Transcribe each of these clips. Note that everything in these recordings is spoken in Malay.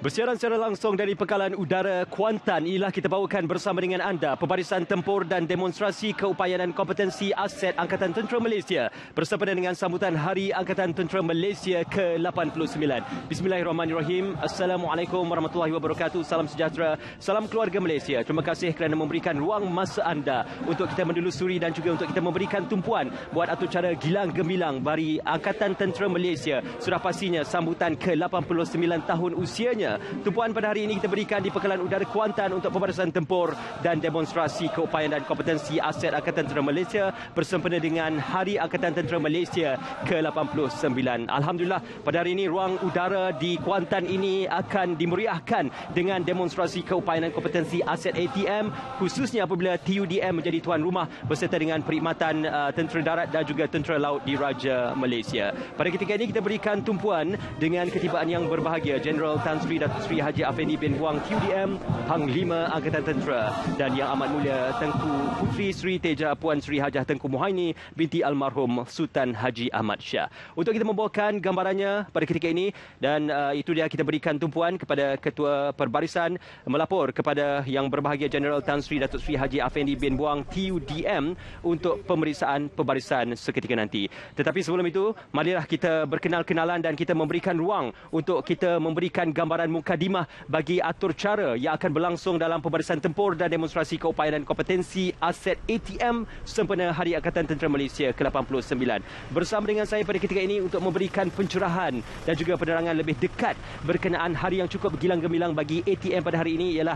Bersiaran secara langsung dari Pangkalan Udara Kuantan, inilah kita bawakan bersama dengan anda pembarisan tempur dan demonstrasi keupayaan dan kompetensi aset Angkatan Tentera Malaysia bersempena dengan sambutan Hari Angkatan Tentera Malaysia ke-89. Bismillahirrahmanirrahim. Assalamualaikum warahmatullahi wabarakatuh. Salam sejahtera, salam keluarga Malaysia. Terima kasih kerana memberikan ruang masa anda untuk kita menelusuri dan juga untuk kita memberikan tumpuan buat atur cara gilang gemilang bagi Angkatan Tentera Malaysia. Sudah pastinya sambutan ke-89 tahun usianya. Tumpuan pada hari ini kita berikan di Pangkalan Udara Kuantan untuk pembarisan tempur dan demonstrasi keupayaan dan kompetensi aset Angkatan Tentera Malaysia bersempena dengan Hari Angkatan Tentera Malaysia ke-89. Alhamdulillah, pada hari ini ruang udara di Kuantan ini akan dimeriahkan dengan demonstrasi keupayaan dan kompetensi aset ATM, khususnya apabila TUDM menjadi tuan rumah berserta dengan perkhidmatan Tentera Darat dan juga Tentera Laut Diraja Malaysia. Pada ketika ini kita berikan tumpuan dengan ketibaan yang berbahagia Jeneral Tan Sri Datuk Sri Haji Afendi bin Wang TUDM, Panglima Angkatan Tentera, dan Yang Amat Mulia Tengku Puteri Sri Teja Puan Sri Hajah Tengku Muhaini binti almarhum Sultan Haji Ahmad Shah. Untuk kita membawakan gambarannya pada ketika ini, dan itu dia kita berikan tumpuan kepada Ketua Perbarisan melapor kepada Yang Berbahagia Jeneral Tan Sri Datuk Sri Haji Afendi bin Wang TUDM untuk pemeriksaan pembarisan seketika nanti. Tetapi sebelum itu, marilah kita berkenal-kenalan dan kita memberikan ruang untuk kita memberikan gambaran mukadimah bagi atur cara yang akan berlangsung dalam pembarisan tempur dan demonstrasi keupayaan dan kompetensi aset ATM sempena Hari Angkatan Tentera Malaysia ke-89. Bersama dengan saya pada ketika ini untuk memberikan pencerahan dan juga penerangan lebih dekat berkenaan hari yang cukup gilang gemilang bagi ATM pada hari ini ialah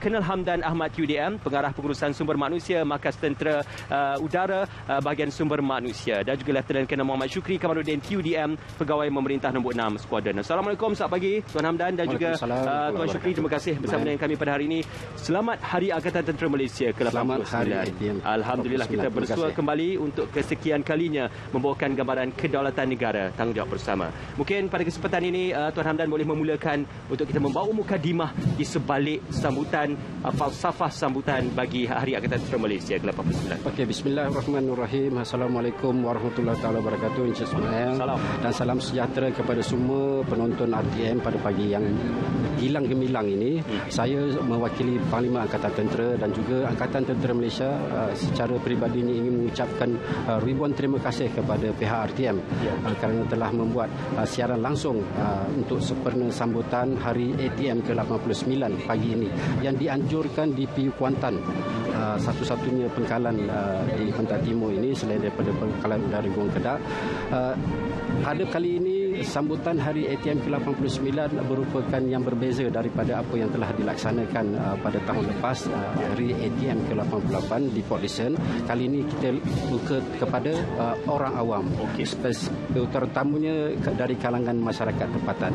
Colonel Hamdan Ahmad TUDM, Pengarah Pengurusan Sumber Manusia Markas Tentera Udara Bahagian Sumber Manusia, dan juga Lieutenant Colonel Muhammad Syukri Kamarudin TUDM, Pegawai Memerintah Nombor 6 Skuadron. Assalamualaikum, selamat pagi Tuan Hamdan dan juga Tuan Syukri. Terima kasih bersama dengan kami pada hari ini. Selamat Hari Angkatan Tentera Malaysia ke-89. Alhamdulillah, kita bersua kembali untuk kesekian kalinya membawakan gambaran kedaulatan negara, tanggungjawab bersama. Mungkin pada kesempatan ini Tuan Hamdan boleh memulakan untuk kita membawa mukadimah di sebalik sambutan, falsafah sambutan bagi Hari Angkatan Tentera Malaysia ke-89. Okey, bismillahirrahmanirrahim. Assalamualaikum warahmatullahi wabarakatuh. Encik Ismail. Salam. Dan salam sejahtera kepada semua penonton RTM pada pagi yang gilang gemilang ini. Saya mewakili Panglima Angkatan Tentera dan juga Angkatan Tentera Malaysia secara peribadinya ingin mengucapkan ribuan terima kasih kepada pihak RTM kerana telah membuat siaran langsung untuk sempena sambutan Hari ATM ke-89 pagi ini yang dianjurkan di PU Kuantan, satu-satunya pangkalan di Kuantan Timur ini selain daripada Pangkalan Udara Guang Kedah. Pada kali ini sambutan Hari ATM ke-89 merupakan yang berbeza daripada apa yang telah dilaksanakan pada tahun lepas, Hari ATM ke-88 di Port Dickson. Kali ini kita buka kepada orang awam, terutamanya dari kalangan masyarakat tempatan.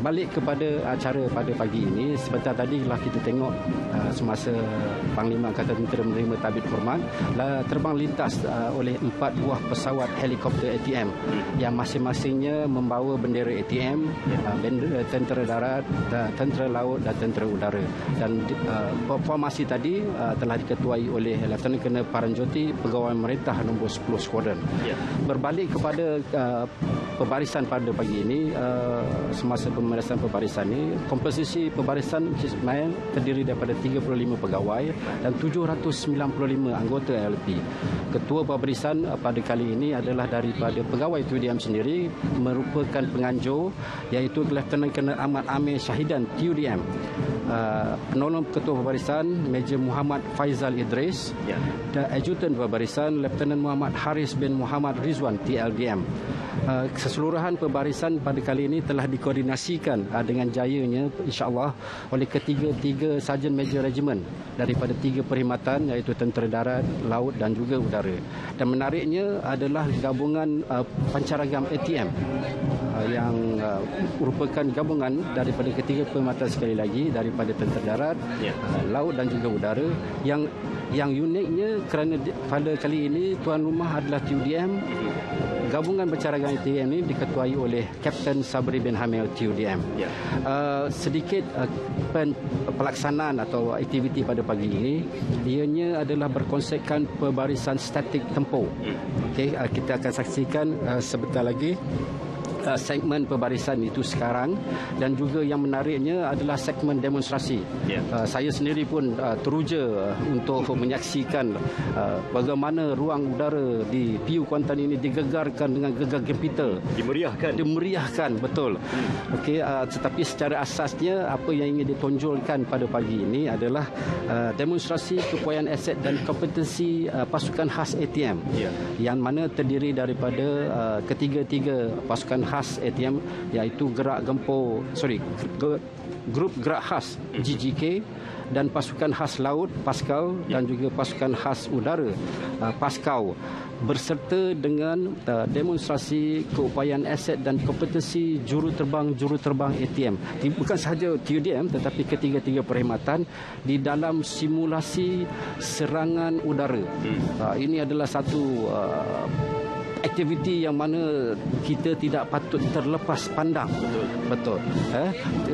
Balik kepada acara pada pagi ini, sebentar tadi lah kita tengok semasa Panglima Angkatan Tentera menerima tabit hormat, terbang lintas oleh 4 buah pesawat helikopter ATM yang masing-masingnya membawa bendera ATM, bendera Tentera Darat, Tentera Laut dan Tentera Udara. Dan formasi tadi telah diketuai oleh Lieutenant Colonel Paranjoti, Pegawai Memerintah Nombor 10 Skuadron. Berbalik kepada pembarisan pada pagi ini, semasa pembarisan ini, komposisi pembarisan Ismail terdiri daripada 35 pegawai dan 795 anggota LP. Ketua pembarisan pada kali ini adalah daripada pegawai TUDM sendiri, merupakan penganjur iaitu Lieutenant Colonel Ahmad Amir Syahidan TUDM, penolong ketua pembarisan Major Muhammad Faizal Idris, dan ajutan pembarisan Lieutenant Muhammad Haris bin Muhammad Rizwan TLDM. Keseluruhan pembarisan pada kali ini telah dikoordinasikan dengan jayanya insya-Allah oleh ketiga Sarjan Major Regiment daripada 3 perkhidmatan iaitu Tentera Darat, Laut dan juga Udara. Dan menariknya adalah gabungan pancaragam ATM yang merupakan gabungan daripada ketiga perkhidmatan, sekali lagi daripada Tentera Darat, Laut dan juga Udara. Yang uniknya kerana pada kali ini tuan rumah adalah TUDM. Gabungan bercaragam ATM ini diketuai oleh Kapten Sabri bin Hamil TUDM. Sedikit pelaksanaan atau aktiviti pada pagi ini, ianya adalah berkonsepkan pembarisan statik tempur. Okey, kita akan saksikan sebentar lagi segmen pembarisan itu sekarang, dan juga yang menariknya adalah segmen demonstrasi. Saya sendiri pun teruja untuk menyaksikan bagaimana ruang udara di PU Kuantan ini digegarkan dengan gegar gempita, dimeriahkan betul. Okey, tetapi secara asasnya apa yang ingin ditonjolkan pada pagi ini adalah demonstrasi keupayaan aset dan kompetensi pasukan khas ATM, yang mana terdiri daripada ketiga-tiga pasukan khas ATM, iaitu grup gerak khas GGK, dan pasukan khas laut Paskal, dan juga pasukan khas udara Paskau, berserta dengan demonstrasi keupayaan aset dan kompetensi juruterbang ATM. Bukan sahaja TUDM tetapi ketiga-tiga perkhidmatan di dalam simulasi serangan udara. Ini adalah satu aktiviti yang mana kita tidak patut terlepas pandang. Betul.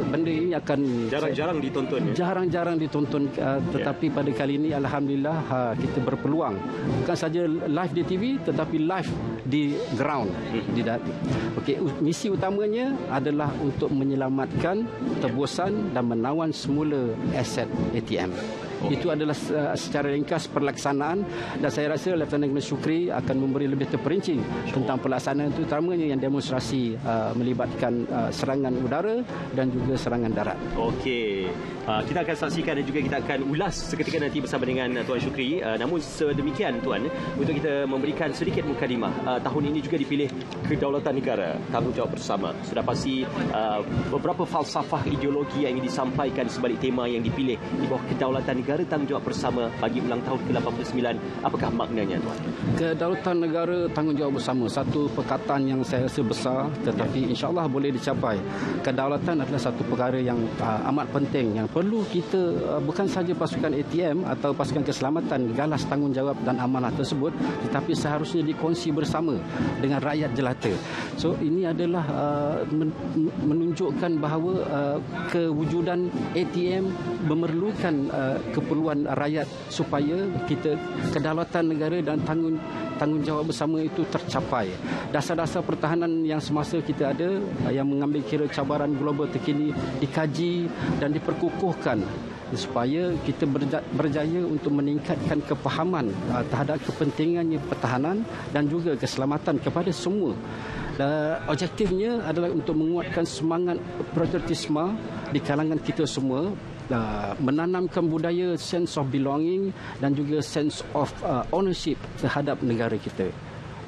Benda ini akan jarang-jarang ditonton. Jarang-jarang ditonton, tetapi pada kali ini alhamdulillah kita berpeluang bukan saja live di TV tetapi live di ground. Okey, misi utamanya adalah untuk menyelamatkan, tebusan dan menawan semula aset ATM. Itu adalah secara ringkas pelaksanaan, dan saya rasa Lieutenant Colonel Syukri akan memberi lebih terperinci tentang pelaksanaan itu, terutamanya yang demonstrasi melibatkan serangan udara dan juga serangan darat. Okey, kita akan saksikan dan juga kita akan ulas seketika nanti bersama dengan Tuan Syukri. Namun sedemikian Tuan, untuk kita memberikan sedikit mukadimah, tahun ini juga dipilih Kedaulatan Negara, Tanggungjawab Bersama. Sudah pasti beberapa falsafah ideologi yang ingin disampaikan sebalik tema yang dipilih di bawah Kedaulatan Negara, Tanggungjawab Bersama bagi ulang tahun ke-89. Apakah maknanya Tuan? Kedaulatan Negara, Tanggungjawab Bersama, satu perkataan yang saya rasa besar tetapi insya-Allah boleh dicapai. Kedaulatan adalah satu perkara yang amat penting, yang perlu kita, bukan saja pasukan ATM atau pasukan keselamatan galas tanggungjawab dan amanah tersebut, tetapi seharusnya dikongsi bersama dengan rakyat jelata. So ini adalah menunjukkan bahawa kewujudan ATM memerlukan keperluan rakyat supaya kita kedaulatan negara dan tanggungjawab bersama itu tercapai. Dasar-dasar pertahanan yang semasa kita ada, yang mengambil kira cabaran global terkini, dikaji dan diperkukuhkan supaya kita berjaya untuk meningkatkan kefahaman terhadap kepentingannya pertahanan dan juga keselamatan kepada semua. Objektifnya adalah untuk menguatkan semangat patriotisme di kalangan kita semua, menanamkan budaya sense of belonging dan juga sense of ownership terhadap negara kita.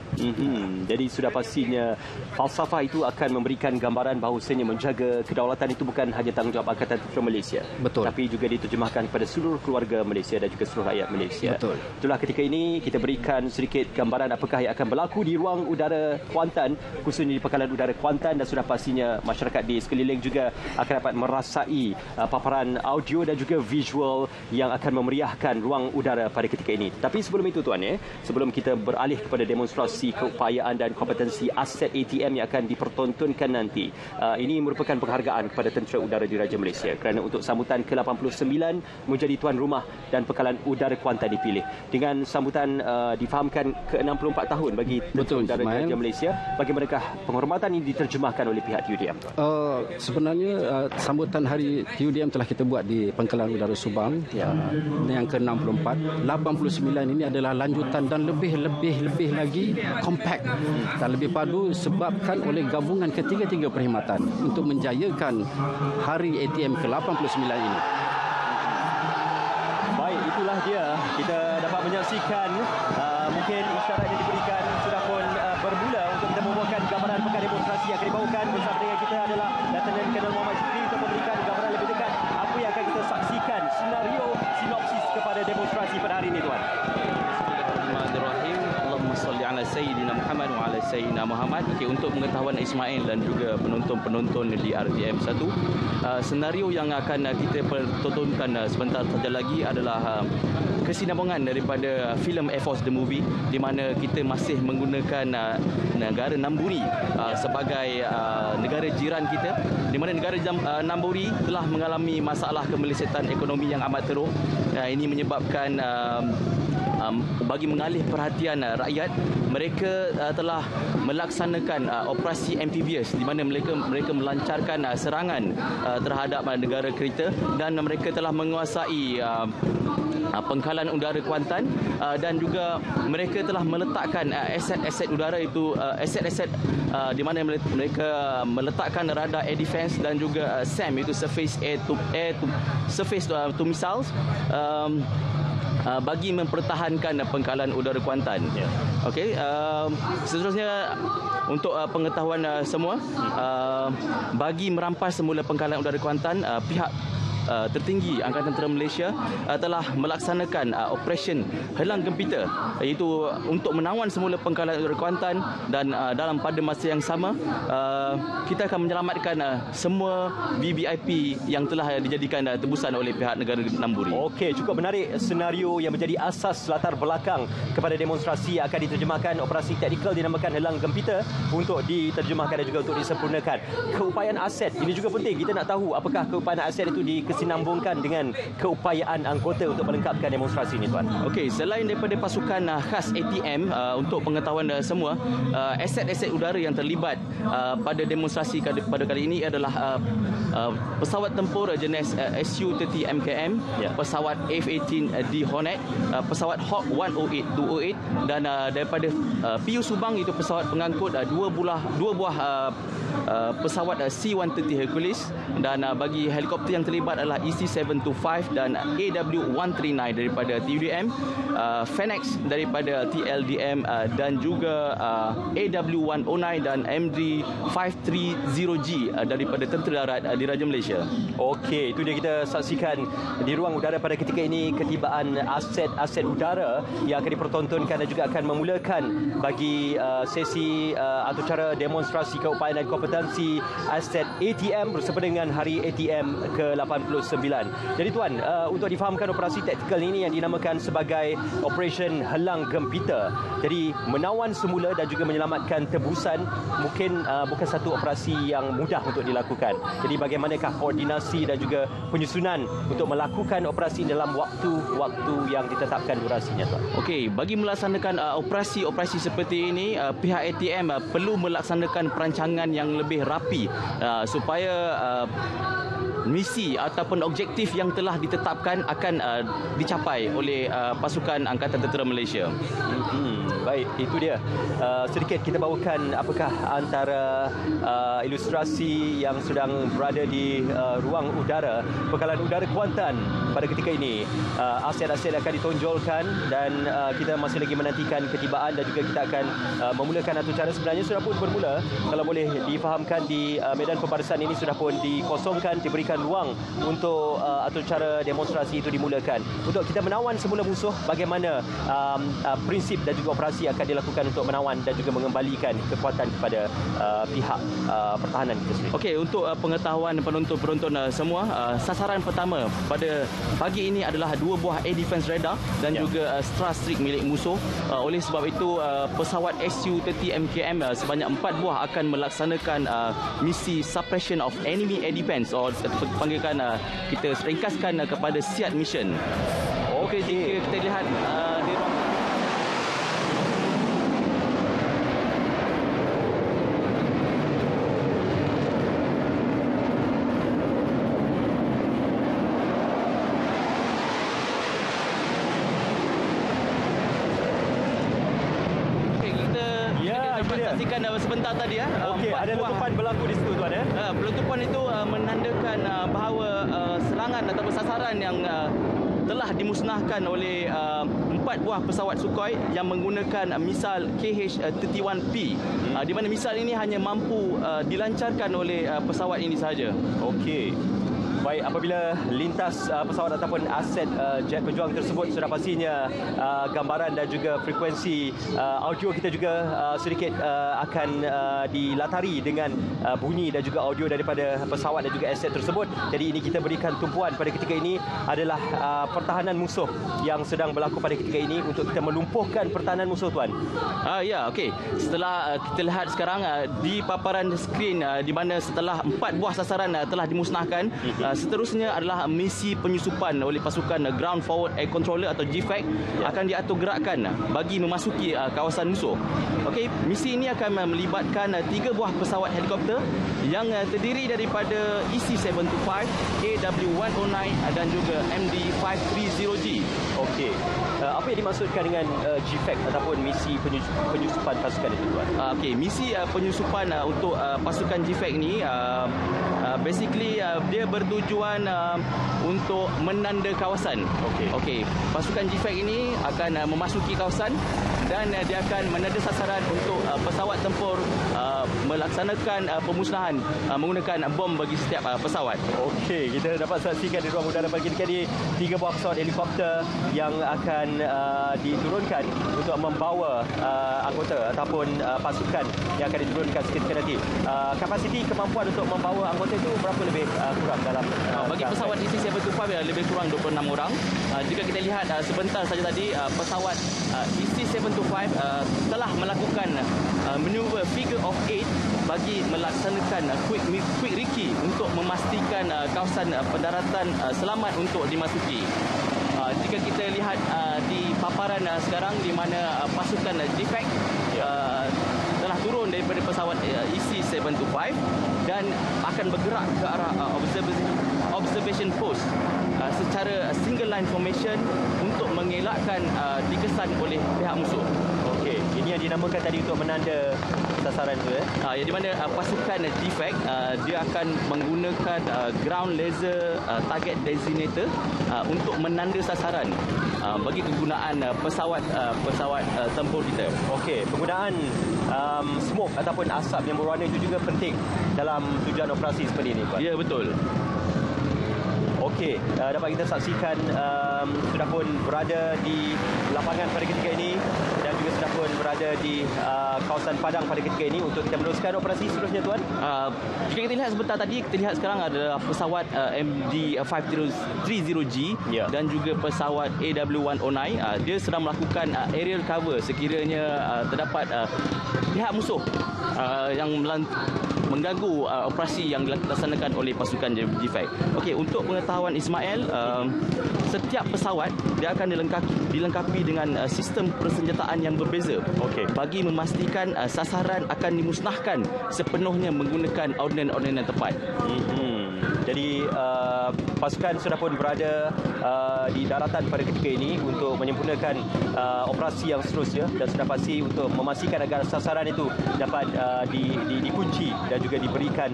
Jadi sudah pastinya falsafah itu akan memberikan gambaran bahawasanya menjaga kedaulatan itu bukan hanya tanggungjawab Angkatan Tentera Malaysia. Betul. Tapi juga diterjemahkan kepada seluruh keluarga Malaysia dan juga seluruh rakyat Malaysia. Betul. Itulah ketika ini kita berikan sedikit gambaran apakah yang akan berlaku di ruang udara Kuantan, khususnya di Pangkalan Udara Kuantan, dan sudah pastinya masyarakat di sekeliling juga akan dapat merasai paparan audio dan juga visual yang akan memeriahkan ruang udara pada ketika ini. Tapi sebelum itu Tuan, sebelum kita beralih kepada demonstrasi keupayaan dan kompetensi aset ATM yang akan dipertontonkan nanti, ini merupakan penghargaan kepada Tentera Udara Diraja Malaysia kerana untuk sambutan ke-89 menjadi tuan rumah dan Pangkalan Udara Kuantan dipilih dengan sambutan difahamkan ke-64 tahun bagi Tentera Udara Diraja Malaysia. Bagaimanakah penghormatan ini diterjemahkan oleh pihak TUDM? Sebenarnya sambutan hari TUDM telah kita buat di Pangkalan Udara Subang yang ke-64. 89 ini adalah lanjutan dan lebih lagi compact dan lebih padu sebabkan oleh gabungan ketiga-tiga perkhidmatan untuk menjayakan hari ATM ke-89 ini. Baik, itulah dia. Kita dapat menyaksikan mungkin isyarat yang diberikan sudah pun bermula untuk kita membawakan gambaran pekan demonstrasi yang akan dibawakan. Bersama dengan kita adalah Lieutenant Colonel Muhammad Syukri untuk memberikan gambaran lebih dekat apa yang akan kita saksikan, senario sinopsis kepada demonstrasi pada hari ini Tuan. Bismillahirrahmanirrahim. Allahumma salli ala Sayyidina Muhammad wa ala Sayyidina Muhammad. Untuk pengetahuan Ismail dan juga penonton-penonton di RTM 1, senario yang akan kita pertontonkan sebentar saja lagi adalah kesinambungan daripada filem Air Force The Movie, di mana kita masih menggunakan negara Namburi sebagai negara jiran kita, di mana negara Namburi telah mengalami masalah kemelesetan ekonomi yang amat teruk. Ini menyebabkan bagi mengalih perhatian rakyat, mereka telah melaksanakan operasi amphibious, di mana mereka melancarkan serangan terhadap negara kita, dan mereka telah menguasai pangkalan udara Kuantan, dan juga mereka telah meletakkan aset-aset udara itu, aset-aset di mana mereka meletakkan radar air defense dan juga SAM, itu surface to missiles, bagi mempertahankan pangkalan udara Kuantan. Okey, seterusnya untuk pengetahuan semua, bagi merampas semula pangkalan udara Kuantan, pihak tertinggi Angkatan Tentera Malaysia telah melaksanakan operesen Helang Gempita, iaitu untuk menawan semula pangkalan udara Kuantan, dan dalam pada masa yang sama kita akan menyelamatkan semua VVIP yang telah dijadikan tebusan oleh pihak negara Namburi. Okey, cukup menarik senario yang menjadi asas latar belakang kepada demonstrasi yang akan diterjemahkan. Operasi taktikal dinamakan Helang Gempita untuk diterjemahkan dan juga untuk disempurnakan. Keupayaan aset ini juga penting. Kita nak tahu apakah keupayaan aset itu disinambungkan dengan keupayaan anggota untuk melengkapkan demonstrasi ini, tuan. Okey, selain daripada pasukan khas ATM, untuk pengetahuan semua, aset-aset udara yang terlibat pada demonstrasi pada kali ini adalah pesawat tempur jenis Su-30 MKM, pesawat F-18D Hornet, pesawat Hawk 108-208, dan daripada PU Subang, itu pesawat pengangkut dua buah pesawat C-130 Hercules, dan bagi helikopter yang terlibat adalah EC-725 dan AW-139 daripada TUDM, Phoenix daripada TLDM, dan juga AW-109 dan MD-530G daripada Tentera Darat Diraja Malaysia. Okey, itu dia kita saksikan di ruang udara pada ketika ini ketibaan aset-aset udara yang akan dipertontonkan dan juga akan memulakan bagi sesi atau cara demonstrasi keupayaan dan kompetensi aset ATM bersama dengan Hari ATM ke-89. Jadi tuan, untuk difahamkan operasi taktikal ini yang dinamakan sebagai Operation Helang Gempita. Jadi menawan semula dan juga menyelamatkan tebusan mungkin bukan satu operasi yang mudah untuk dilakukan. Jadi bagaimanakah koordinasi dan juga penyusunan untuk melakukan operasi dalam waktu yang ditetapkan durasinya, tuan? Okey, bagi melaksanakan operasi seperti ini, pihak ATM perlu melaksanakan perancangan yang lebih rapi supaya misi ataupun objektif yang telah ditetapkan akan dicapai oleh pasukan Angkatan Tentera Malaysia. Baik, itu dia. Sedikit kita bawakan apakah antara ilustrasi yang sedang berada di ruang udara Pangkalan Udara Kuantan pada ketika ini. Aset-aset akan ditonjolkan dan kita masih lagi menantikan ketibaan, dan juga kita akan memulakan atau cara sebenarnya sudah pun bermula. Kalau boleh difahamkan, di medan pembarisan ini sudah pun dikosongkan, diberikan ruang untuk atau cara demonstrasi itu dimulakan. Untuk kita menawan semula musuh, bagaimana prinsip dan juga operasi akan dilakukan untuk menawan dan juga mengembalikan kekuatan kepada pihak pertahanan kita sendiri. Okey, untuk pengetahuan penonton semua, sasaran pertama pada pagi ini adalah dua buah air defense radar dan juga Strike milik musuh. Oleh sebab itu, pesawat Su-30 MKM sebanyak 4 buah akan melaksanakan misi suppression of enemy air defense, atau panggilkan kita ringkaskan kepada SEAD mission. Okey, jika kita lihat di ruang saksikan sebentar tadi Okey, ada letupan berlaku di situ, tuan. Letupan itu menandakan bahawa serangan ataupun sasaran yang telah dimusnahkan oleh 4 buah pesawat Sukhoi yang menggunakan misal KH-31P, di mana misal ini hanya mampu dilancarkan oleh pesawat ini sahaja. Okey. Baik, apabila lintas pesawat ataupun aset jet pejuang tersebut, sudah pastinya gambaran dan juga frekuensi audio kita juga sedikit akan dilatari dengan bunyi dan juga audio daripada pesawat dan juga aset tersebut. Jadi ini kita berikan tumpuan pada ketika ini adalah pertahanan musuh yang sedang berlaku pada ketika ini untuk kita melumpuhkan pertahanan musuh, tuan. Ya, okey. Setelah kita lihat sekarang di paparan skrin di mana setelah 4 buah sasaran telah dimusnahkan, seterusnya adalah misi penyusupan oleh pasukan Ground Forward Air Controller atau GFAC akan diatur gerakan bagi memasuki kawasan musuh. Okey, misi ini akan melibatkan 3 buah pesawat helikopter yang terdiri daripada EC-725, AW-109 dan juga MD-530G. Okey. Apa yang dimaksudkan dengan GFAC ataupun misi penyusupan pasukan itu, tuan? Okey, misi penyusupan untuk pasukan GFAC ni basically dia bertujuan untuk menanda kawasan. Okey. Pasukan GFAC ini akan memasuki kawasan dan dia akan menanda sasaran untuk pesawat tempur melaksanakan pemusnahan menggunakan bom bagi setiap pesawat. Okey, kita dapat saksikan di ruang udara pagi ini 3 buah pesawat helikopter yang akan diturunkan untuk membawa anggota ataupun pasukan yang akan diturunkan seketika nanti. Kapasiti kemampuan untuk membawa anggota itu berapa lebih kurang dalam bagi pesawat EC-725 lebih kurang 26 orang. Jika kita lihat sebentar saja tadi, pesawat EC-725 telah melakukan manuver figure of 8 bagi melaksanakan quick recce untuk memastikan kawasan pendaratan selamat untuk dimasuki. Jika kita lihat di paparan sekarang di mana pasukan GFAC telah turun daripada pesawat EC-725 dan akan bergerak ke arah observation post secara single line formation untuk mengelakkan dikesan oleh pihak musuh. Okey, ini yang dinamakan tadi untuk menanda sasaran tu di mana pasukan GFAC dia akan menggunakan ground laser target designator untuk menanda sasaran bagi kegunaan pesawat tempur kita. Okey, penggunaan smoke ataupun asap yang berwarna itu juga penting dalam tujuan operasi seperti ini, Pak. Ya, betul. Okey, dapat kita saksikan sudah pun berada di lapangan pada ketika ini dan juga sudah pun berada di kawasan padang pada ketika ini untuk kita meneruskan operasi seterusnya, tuan. Jika kita lihat sebentar tadi, kita lihat sekarang adalah pesawat MD-530G dan juga pesawat AW-109. Dia sedang melakukan aerial cover sekiranya terdapat pihak musuh yang mengganggu operasi yang dilaksanakan oleh pasukan GFAC. Okey, untuk pengetahuan Ismail, setiap pesawat dia akan dilengkapi dengan sistem persenjataan yang berbeza. Okey. Bagi memastikan sasaran akan dimusnahkan sepenuhnya menggunakan ordinan-ordinan tepat. Jadi pasukan sudah pun berada di daratan pada ketika ini untuk menyempurnakan operasi yang seterusnya dan sudah pasti untuk memastikan agar sasaran itu dapat dikunci dan juga diberikan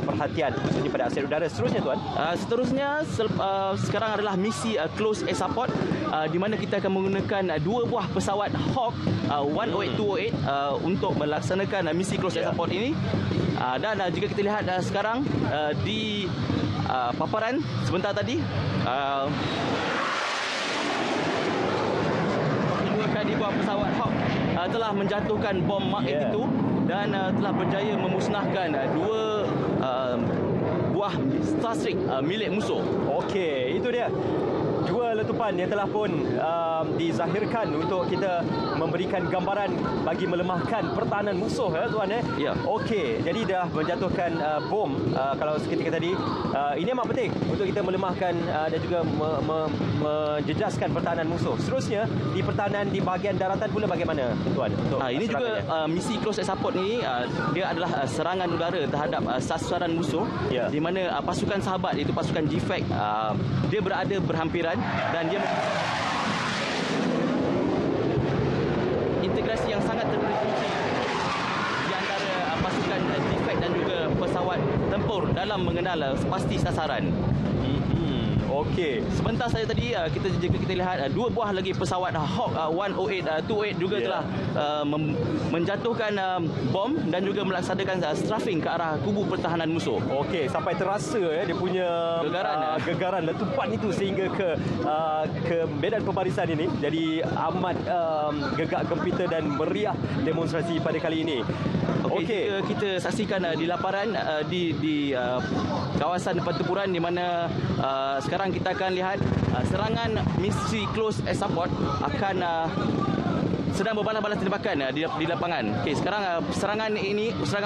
perhatian khususnya pada aset udara seterusnya, tuan. Seterusnya sekarang adalah misi close air support di mana kita akan menggunakan 2 buah pesawat Hawk 108-208 untuk melaksanakan misi close air support ini. Dan jika kita lihat sekarang di paparan sebentar tadi, di buah pesawat Hawk telah menjatuhkan bom Mark 82 dan telah berjaya memusnahkan 2 buah Starstreak milik musuh. Okey, itu dia. 2 letupan yang telah pun dizahirkan untuk kita memberikan gambaran bagi melemahkan pertahanan musuh, tuan. Ya. Okey, jadi dah menjatuhkan bom kalau seketika tadi. Ini amat penting untuk kita melemahkan dan juga menjejaskan pertahanan musuh. Seterusnya di pertahanan di bahagian daratan pula bagaimana, tuan? Ini juga misi close air support ni dia adalah serangan udara terhadap sasaran musuh, di mana pasukan sahabat iaitu pasukan GFAC dia berada berhampiran dan dia integrasi yang sangat terperinci di antara pasukan GFAC dan juga pesawat tempur dalam mengenal pasti sasaran. Okey. Sebentar saja tadi kita lihat dua buah lagi pesawat Hawk 108 28 juga telah menjatuhkan bom dan juga melaksanakan strafing ke arah kubu pertahanan musuh. Okey, sampai terasa dia punya gegaran letupan itu sehingga ke medan pembarisan ini. Jadi amat gegak gempita dan meriah demonstrasi pada kali ini. Okey, kita saksikan di laparan di kawasan pertempuran di mana sekarang kita akan lihat serangan misi close air support akan sedang berbalas-balas tembakan di lapangan. Okey, sekarang serangan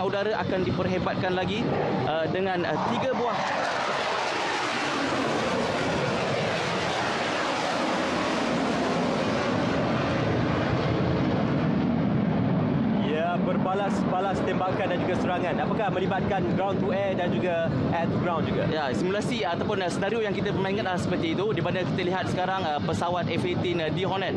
udara akan diperhebatkan lagi dengan 3 buah berbalas tembakan dan juga serangan. Apakah melibatkan ground to air dan juga air to ground juga? Ya, simulasi ataupun senario yang kita permainkan seperti itu, di mana kita lihat sekarang pesawat F-18 D Hornet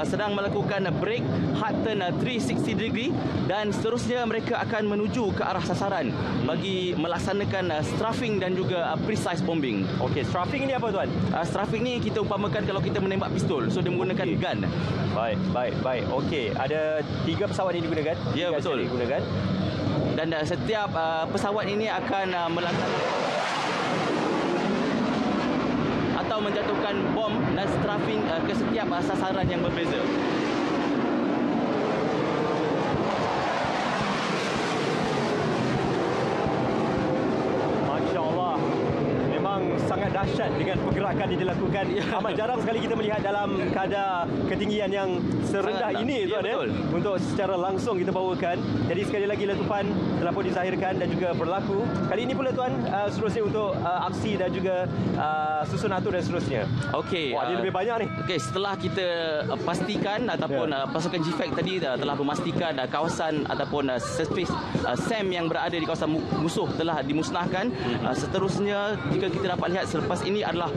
sedang melakukan break hard turn 360 degree dan seterusnya mereka akan menuju ke arah sasaran bagi melaksanakan strafing dan juga precise bombing. Okey, strafing ini apa tuan? Strafing ni kita umpamakan kalau kita menembak pistol, so dia menggunakan gun. Baik. Okey, ada 3 pesawat ini digunakan. Ya, betul. Digunakan. Dan setiap pesawat ini akan melaksanakan atau menjatuhkan bom dan strafing ke setiap sasaran yang berbeza. Masya-Allah. Memang sangat dahsyat dengan pergerakan yang dilakukan. Amat jarang sekali kita melihat dalam kadar ketinggian yang serendah ini tuan untuk secara langsung kita bawakan. Jadi sekali lagi letupan telah pun dizahirkan dan juga berlaku. Kali ini pula tuan seterusnya untuk aksi dan juga susun atur dan seterusnya. Okey. Wah, dia lebih banyak ni. Okey, setelah kita pastikan ataupun pasukan GFAC tadi telah memastikan kawasan ataupun surface SAM yang berada di kawasan musuh telah dimusnahkan. Seterusnya jika kita dapat lihat selepas ini adalah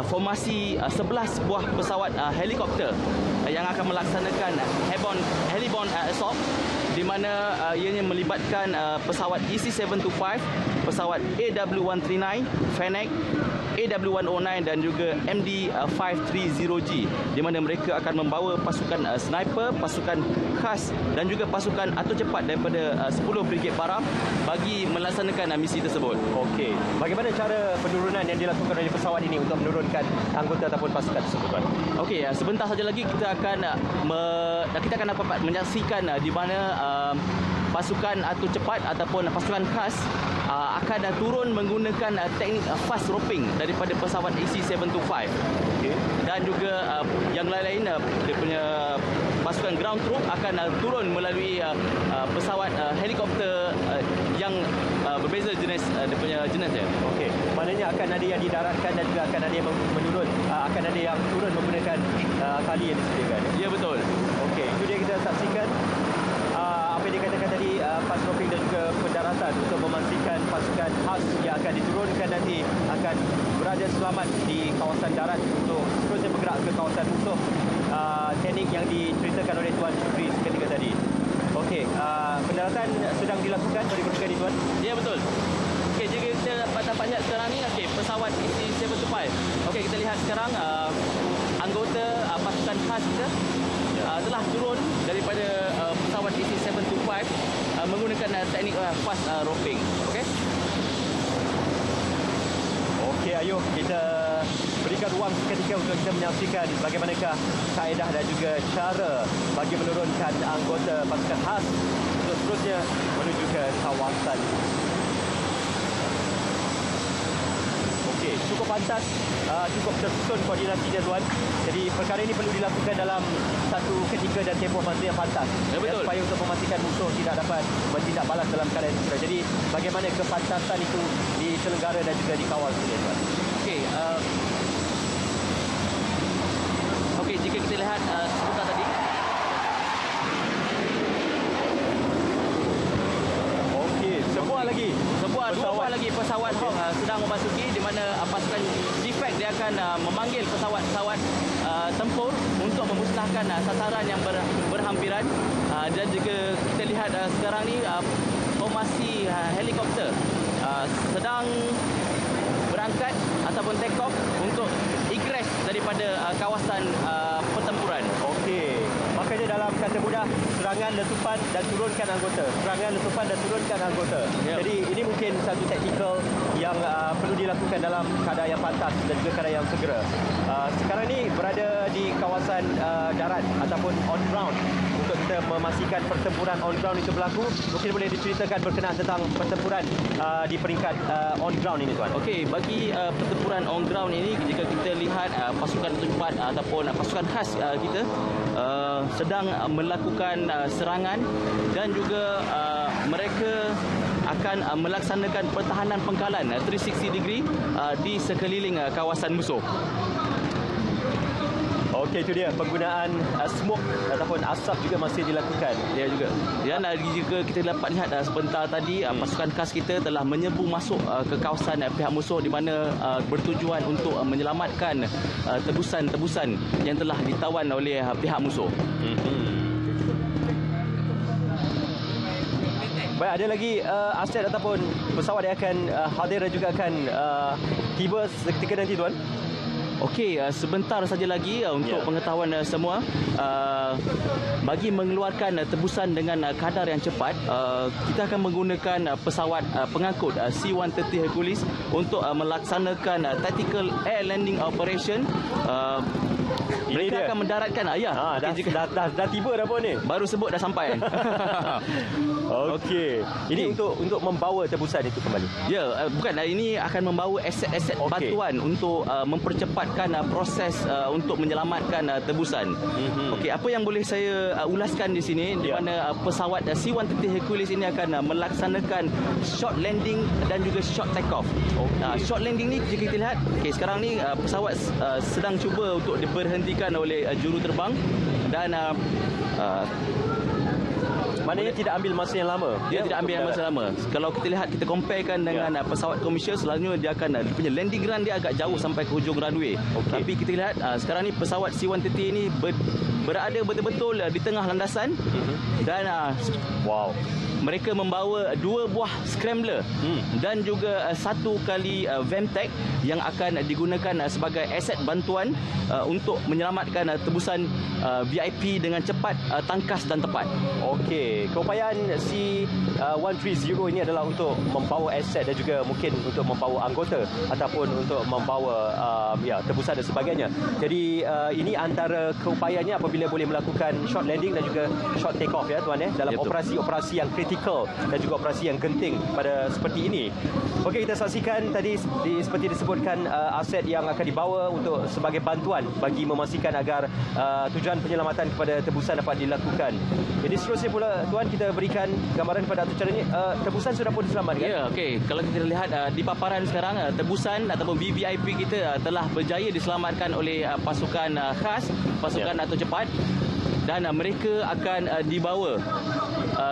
formasi 11 buah pesawat helikopter yang akan melaksanakan heliborne assault, di mana ianya melibatkan pesawat EC-725, pesawat AW-139, Fennec, AW-109 dan juga MD-530G, di mana mereka akan membawa pasukan sniper, pasukan khas dan juga pasukan atur cepat daripada 10 Brigade Para bagi melaksanakan misi tersebut. Okey. Bagaimana cara penurunan yang dilakukan oleh pesawat ini untuk menurunkan anggota ataupun pasukan tersebut tuan? Okey, sebentar saja lagi kita akan dapat menyaksikan di mana pasukan atur cepat ataupun pasukan khas akan turun menggunakan teknik fast roping daripada pesawat EC-725. Dan juga yang lain-lain dia punya pasukan ground troop akan turun melalui pesawat helikopter yang berbeza jenis dia punya jenis dia. Okey. Maknanya akan ada yang didaratkan dan juga akan ada yang menurun, akan ada yang turun menggunakan tali yang disediakan. Ya, betul. Okey, itu dia kita saksikan apa yang dikatakan tadi, fast roping dan juga pendaratan untuk memastikan pasukan khas yang akan diturunkan nanti akan berada selamat di kawasan darat untuk terusnya bergerak ke kawasan musuh. Teknik yang diceritakan oleh Tuan Syukri seketika tadi. Okey, pendaratan sedang dilakukan oleh pasukan ini Tuan? Ya, betul. Okey, jika kita dapat lihat sekarang ni, okey, pesawat EC-725. Okey, kita lihat sekarang anggota pasukan khas kita telah turun daripada pesawat EC-725 menggunakan teknik fast roping. Okey. Okey, ayuh kita berikan ruang seketika untuk kita menyaksikan bagaimanakah kaedah dan juga cara bagi menurunkan anggota pasukan khas untuk seterusnya menuju ke kawasan. Okey, cukup pantas, cukup tersusun koordinasinya tuan. Jadi perkara ini perlu dilakukan dalam satu ketika dan tempoh masa yang pantas. Ya, betul. Supaya untuk memastikan musuh tidak dapat bertindak balas dalam keadaan segera. Jadi bagaimana kepantasan itu diselenggara dan juga dikawal sebenarnya tuan. Okey, okey, jika kita lihat sebentar tadi. Okey, dua buah lagi pesawat Hawk sedang memasuki, di mana pasukan GFAC dia akan memanggil pesawat-pesawat tempur untuk memusnahkan sasaran yang berhampiran. Dan jika kita lihat sekarang ni formasi helikopter sedang berada berangkat ataupun take off untuk egress daripada kawasan pertempuran. Okey. Makanya dalam kata mudah, serangan, letupan dan turunkan anggota. Serangan, letupan dan turunkan anggota. Yep. Jadi ini mungkin satu taktikal yang perlu dilakukan dalam keadaan yang pantas dan juga keadaan yang segera. Sekarang ni berada di kawasan darat ataupun on ground. Untuk kita memastikan pertempuran on ground itu berlaku, mungkin boleh diceritakan berkenaan tentang pertempuran di peringkat on ground ini, tuan. Okey, bagi pertempuran on ground ini, jika kita lihat pasukan tempat ataupun pasukan khas kita sedang melakukan serangan dan juga mereka akan melaksanakan pertahanan pengkalan 360 degree di sekeliling kawasan musuh. Okey, itu dia penggunaan smoke ataupun asap juga masih dilakukan. Ya juga. Dan jika kita dapat lihat sebentar tadi pasukan khas kita telah menyebu masuk ke kawasan pihak musuh di mana bertujuan untuk menyelamatkan tebusan-tebusan yang telah ditawan oleh pihak musuh. Baik, ada lagi aset ataupun pesawat yang akan hadir dan juga akan tiba seketika nanti, tuan? Okey, sebentar saja lagi untuk pengetahuan semua, bagi mengeluarkan tebusan dengan kadar yang cepat, kita akan menggunakan pesawat pengangkut C-130 Hercules untuk melaksanakan tactical air landing operation. Mereka akan mendaratkan dah tiba dah pun ni. Baru sebut dah sampai. Okey. Ini untuk membawa tebusan itu kembali. Ya, bukan, ini akan membawa aset-aset bantuan untuk mempercepatkan proses untuk menyelamatkan tebusan. Okey, apa yang boleh saya ulaskan di sini, di mana pesawat C-130 Hercules ini akan melaksanakan short landing dan juga short take off. Short landing ni jika kita lihat, sekarang ni pesawat sedang cuba untuk diberhentikan oleh juru terbang dan maknanya tidak ambil masa yang lama. Dia tidak ambil masa lama. Kalau kita lihat, kita comparekan dengan pesawat komersial, selalunya dia akan punya landing ground dia agak jauh sampai ke hujung runway. Tapi kita lihat sekarang ni pesawat C-130 ini berada betul-betul di tengah landasan dan mereka membawa 2 buah scrambler dan juga 1 kali Vemtech yang akan digunakan sebagai aset bantuan untuk menyelamatkan tebusan VIP dengan cepat, tangkas dan tepat. Okey, keupayaan C-130 ini adalah untuk membawa aset dan juga mungkin untuk membawa anggota ataupun untuk membawa tebusan dan sebagainya. Jadi ini antara keupayaannya apabila boleh melakukan short landing dan juga short take off, ya tuan, dalam operasi-operasi yang kritikal dan juga operasi yang genting pada seperti ini. Okey, kita saksikan tadi seperti disebutkan aset yang akan dibawa untuk sebagai bantuan bagi memastikan agar tujuan penyelamatan kepada tebusan dapat dilakukan. Jadi seterusnya pula, tuan, kita berikan gambaran kepada atur caranya. Tebusan sudah pun diselamatkan. Ya, okey. Kalau kita lihat di paparan sekarang, tebusan ataupun VVIP kita telah berjaya diselamatkan oleh pasukan khas, pasukan atau cepat, dan mereka akan dibawa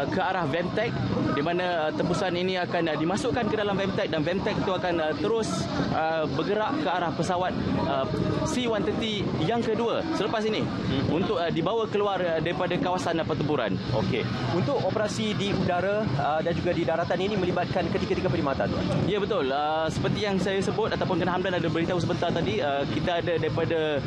ke arah Vemtech, di mana tebusan ini akan dimasukkan ke dalam Vemtech dan Vemtech itu akan terus bergerak ke arah pesawat C-130 yang kedua selepas ini untuk dibawa keluar daripada kawasan pertempuran. Okey. Untuk operasi di udara dan juga di daratan ini melibatkan ketiga-tiga perkhidmatan, tuan? Ya, betul. Seperti yang saya sebut ataupun Kena Hamdan ada beritahu sebentar tadi, kita ada daripada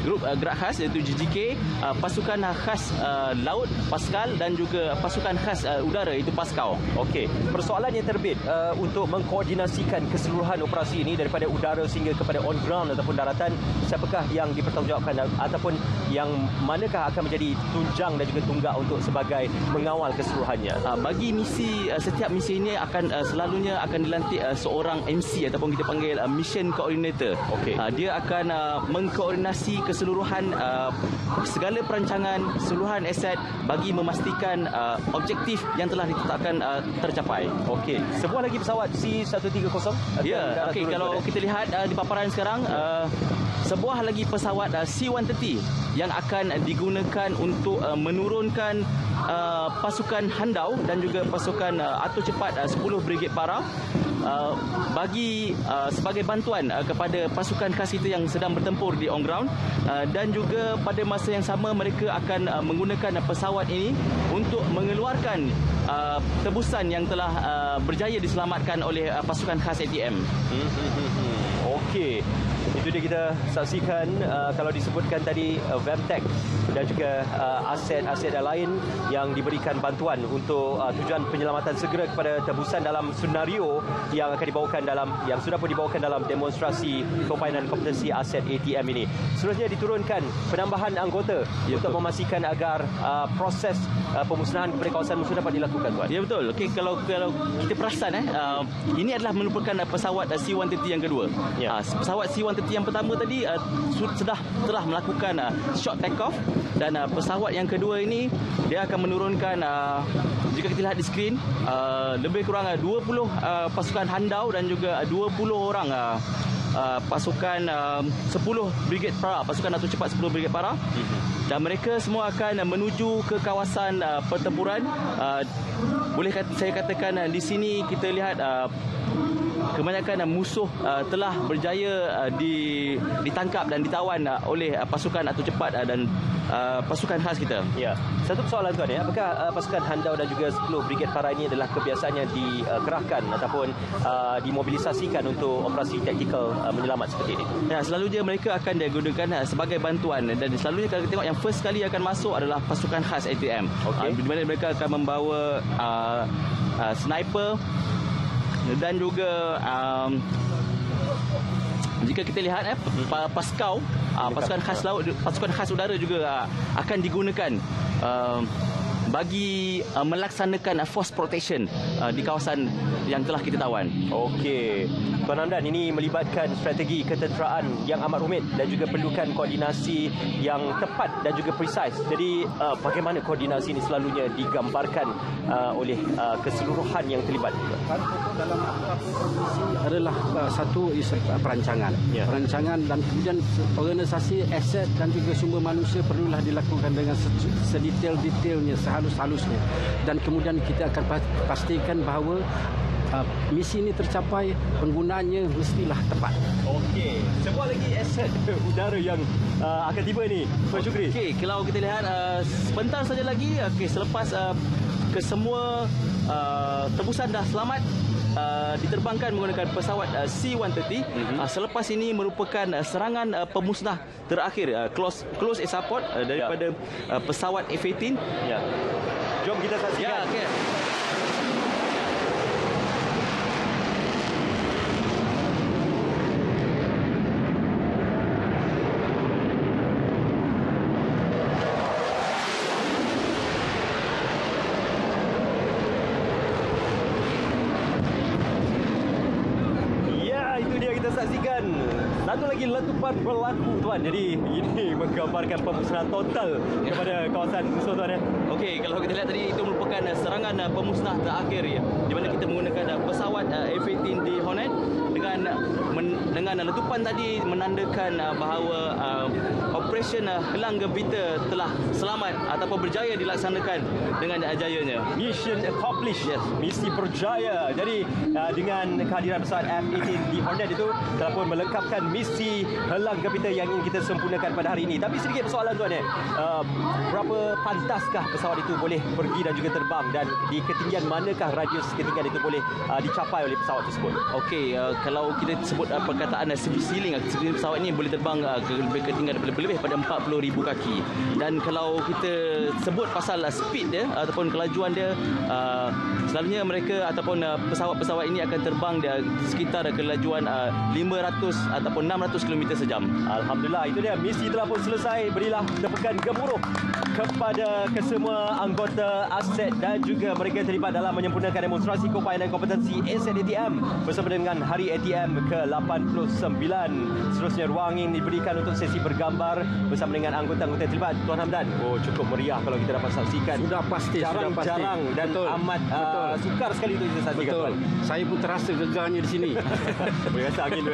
grup gerak khas iaitu GGK, pasukan khas laut Pascal dan juga pasukan khas udara itu Pascal. Okey, persoalan yang terbit untuk mengkoordinasikan keseluruhan operasi ini daripada udara sehingga kepada on ground ataupun daratan, siapakah yang dipertanggungjawabkan ataupun yang manakah akan menjadi tunjang dan juga tunggak untuk sebagai mengawal keseluruhannya? Bagi misi, setiap misi ini akan selalunya akan dilantik seorang MC ataupun kita panggil mission coordinator. Okey. Dia akan mengkoordinasi keseluruhan segala perancangan, keseluruhan aset bagi memastikan objektif yang telah ditetapkan tercapai. Okey. Sebuah lagi pesawat C-130. Ya, okey, kalau kita lihat di paparan sekarang, sebuah lagi pesawat C-130 yang akan digunakan untuk menurunkan pasukan Handau dan juga pasukan atur cepat 10 Brigade Para bagi sebagai bantuan kepada pasukan khas kita yang sedang bertempur di on ground, dan juga pada masa yang sama mereka akan menggunakan pesawat ini untuk mengeluarkan tebusan yang telah berjaya diselamatkan oleh pasukan khas ATM. Okey. Itu dia kita saksikan kalau disebutkan tadi Vemtech dan juga aset-aset lain yang diberikan bantuan untuk tujuan penyelamatan segera kepada tebusan dalam senario yang akan dibawakan yang sudah pun dibawakan dalam demonstrasi keupayanan kompetensi aset ATM ini. Seterusnya diturunkan penambahan anggota untuk memastikan agar proses pemusnahan kepada kawasan musuh dapat dilakukan, tuan. Ya, betul. Okey, kalau kita perasan ini adalah merupakan pesawat C-130 yang kedua. Pesawat C-130 yang pertama tadi telah melakukan short take off, dan pesawat yang kedua ini dia akan menurunkan jika kita lihat di skrin lebih kurang 20 pasukan Handau dan juga 20 orang pasukan 10 Brigade Para, pasukan atur cepat 10 Brigade Para, dan mereka semua akan menuju ke kawasan pertempuran. Boleh saya katakan di sini kita lihat kebanyakan musuh telah berjaya ditangkap dan ditawan oleh pasukan atur cepat dan pasukan khas kita. Ya. Satu persoalan, tuan, apakah pasukan Handau dan juga 10 Brigade Para ini adalah kebiasaannya dikerahkan ataupun dimobilisasikan untuk operasi taktikal menyelamat seperti ini? Ya, selalunya mereka akan digunakan sebagai bantuan, dan selalunya kalau kita tengok yang first kali akan masuk adalah pasukan khas ATM. Di mana mereka akan membawa sniper dan juga jika kita lihat Paskau, pasukan khas laut, pasukan khas udara juga akan digunakan bagi melaksanakan force protection di kawasan yang telah kita tawan. Okey. Tuan Hamdan, ini melibatkan strategi ketenteraan yang amat rumit dan juga perlukan koordinasi yang tepat dan juga precise. Jadi bagaimana koordinasi ini selalunya digambarkan oleh keseluruhan yang terlibat? Dalam adalah satu perancangan. Perancangan dan kemudian organisasi aset dan juga sumber manusia perlulah dilakukan dengan sedetail-detailnya, sehalus-halusnya, dan kemudian kita akan pastikan bahawa misi ini tercapai, penggunaannya mestilah tepat. Okey, sebuah lagi aset udara yang akan tiba ni, Tuan Syukri. Okey, kalau kita lihat sebentar saja lagi, selepas kesemua tebusan dah selamat diterbangkan menggunakan pesawat C-130. Selepas ini merupakan serangan pemusnah terakhir, close air support daripada pesawat F-18. Ya. Jom kita saksikan. Ya, okey. Saksikan satu lagi letupan berlaku, tuan. Jadi ini menggambarkan pemusnahan total kepada kawasan musuh, tuan. Okey, kalau kita lihat tadi itu merupakan serangan pemusnah terakhir, di mana kita menggunakan pesawat F-18 di Hornet dengan letupan tadi menandakan bahawa operasi Helang Gempita telah selamat ataupun berjaya dilaksanakan dengan jayanya. Mission accomplished. Yes. Misi berjaya. Jadi dengan kehadiran pesawat F-18 di Hornet itu telah pun melengkapkan misi Helang Gempita yang ingin kita sempurnakan pada hari ini. Tapi sedikit persoalan, tuan. Berapa pantaskah pesawat itu boleh pergi dan juga terbang, dan di ketinggian manakah radius ketinggian itu boleh dicapai oleh pesawat tersebut? Okey, kalau kita sebut perkataan ceiling, pesawat ini boleh terbang lebih ketinggian lebih pada 40,000 kaki. Dan kalau kita sebut pasal speed dia ataupun kelajuan dia, selalunya mereka ataupun pesawat-pesawat ini akan terbang di sekitar kelajuan 500 ataupun 600 km sejam. Alhamdulillah, itu dia, misi telah pun selesai. Berilah tepukan gemuruh kepada kesemua anggota aset dan juga mereka yang terlibat dalam menyempurnakan demonstrasi keupayanan kompetensi aset ATM bersama dengan Hari ATM ke-89. Seterusnya ruang ini diberikan untuk sesi bergambar bersama dengan anggota-anggota yang terlibat. Tuan Hamdan, cukup meriah kalau kita dapat saksikan. Sudah pasti. Jarang dan betul, amat sukar sekali untuk kita saksikan. Betul. Tuan. Saya pun terasa gegarnya di sini. Boleh rasa angin tu.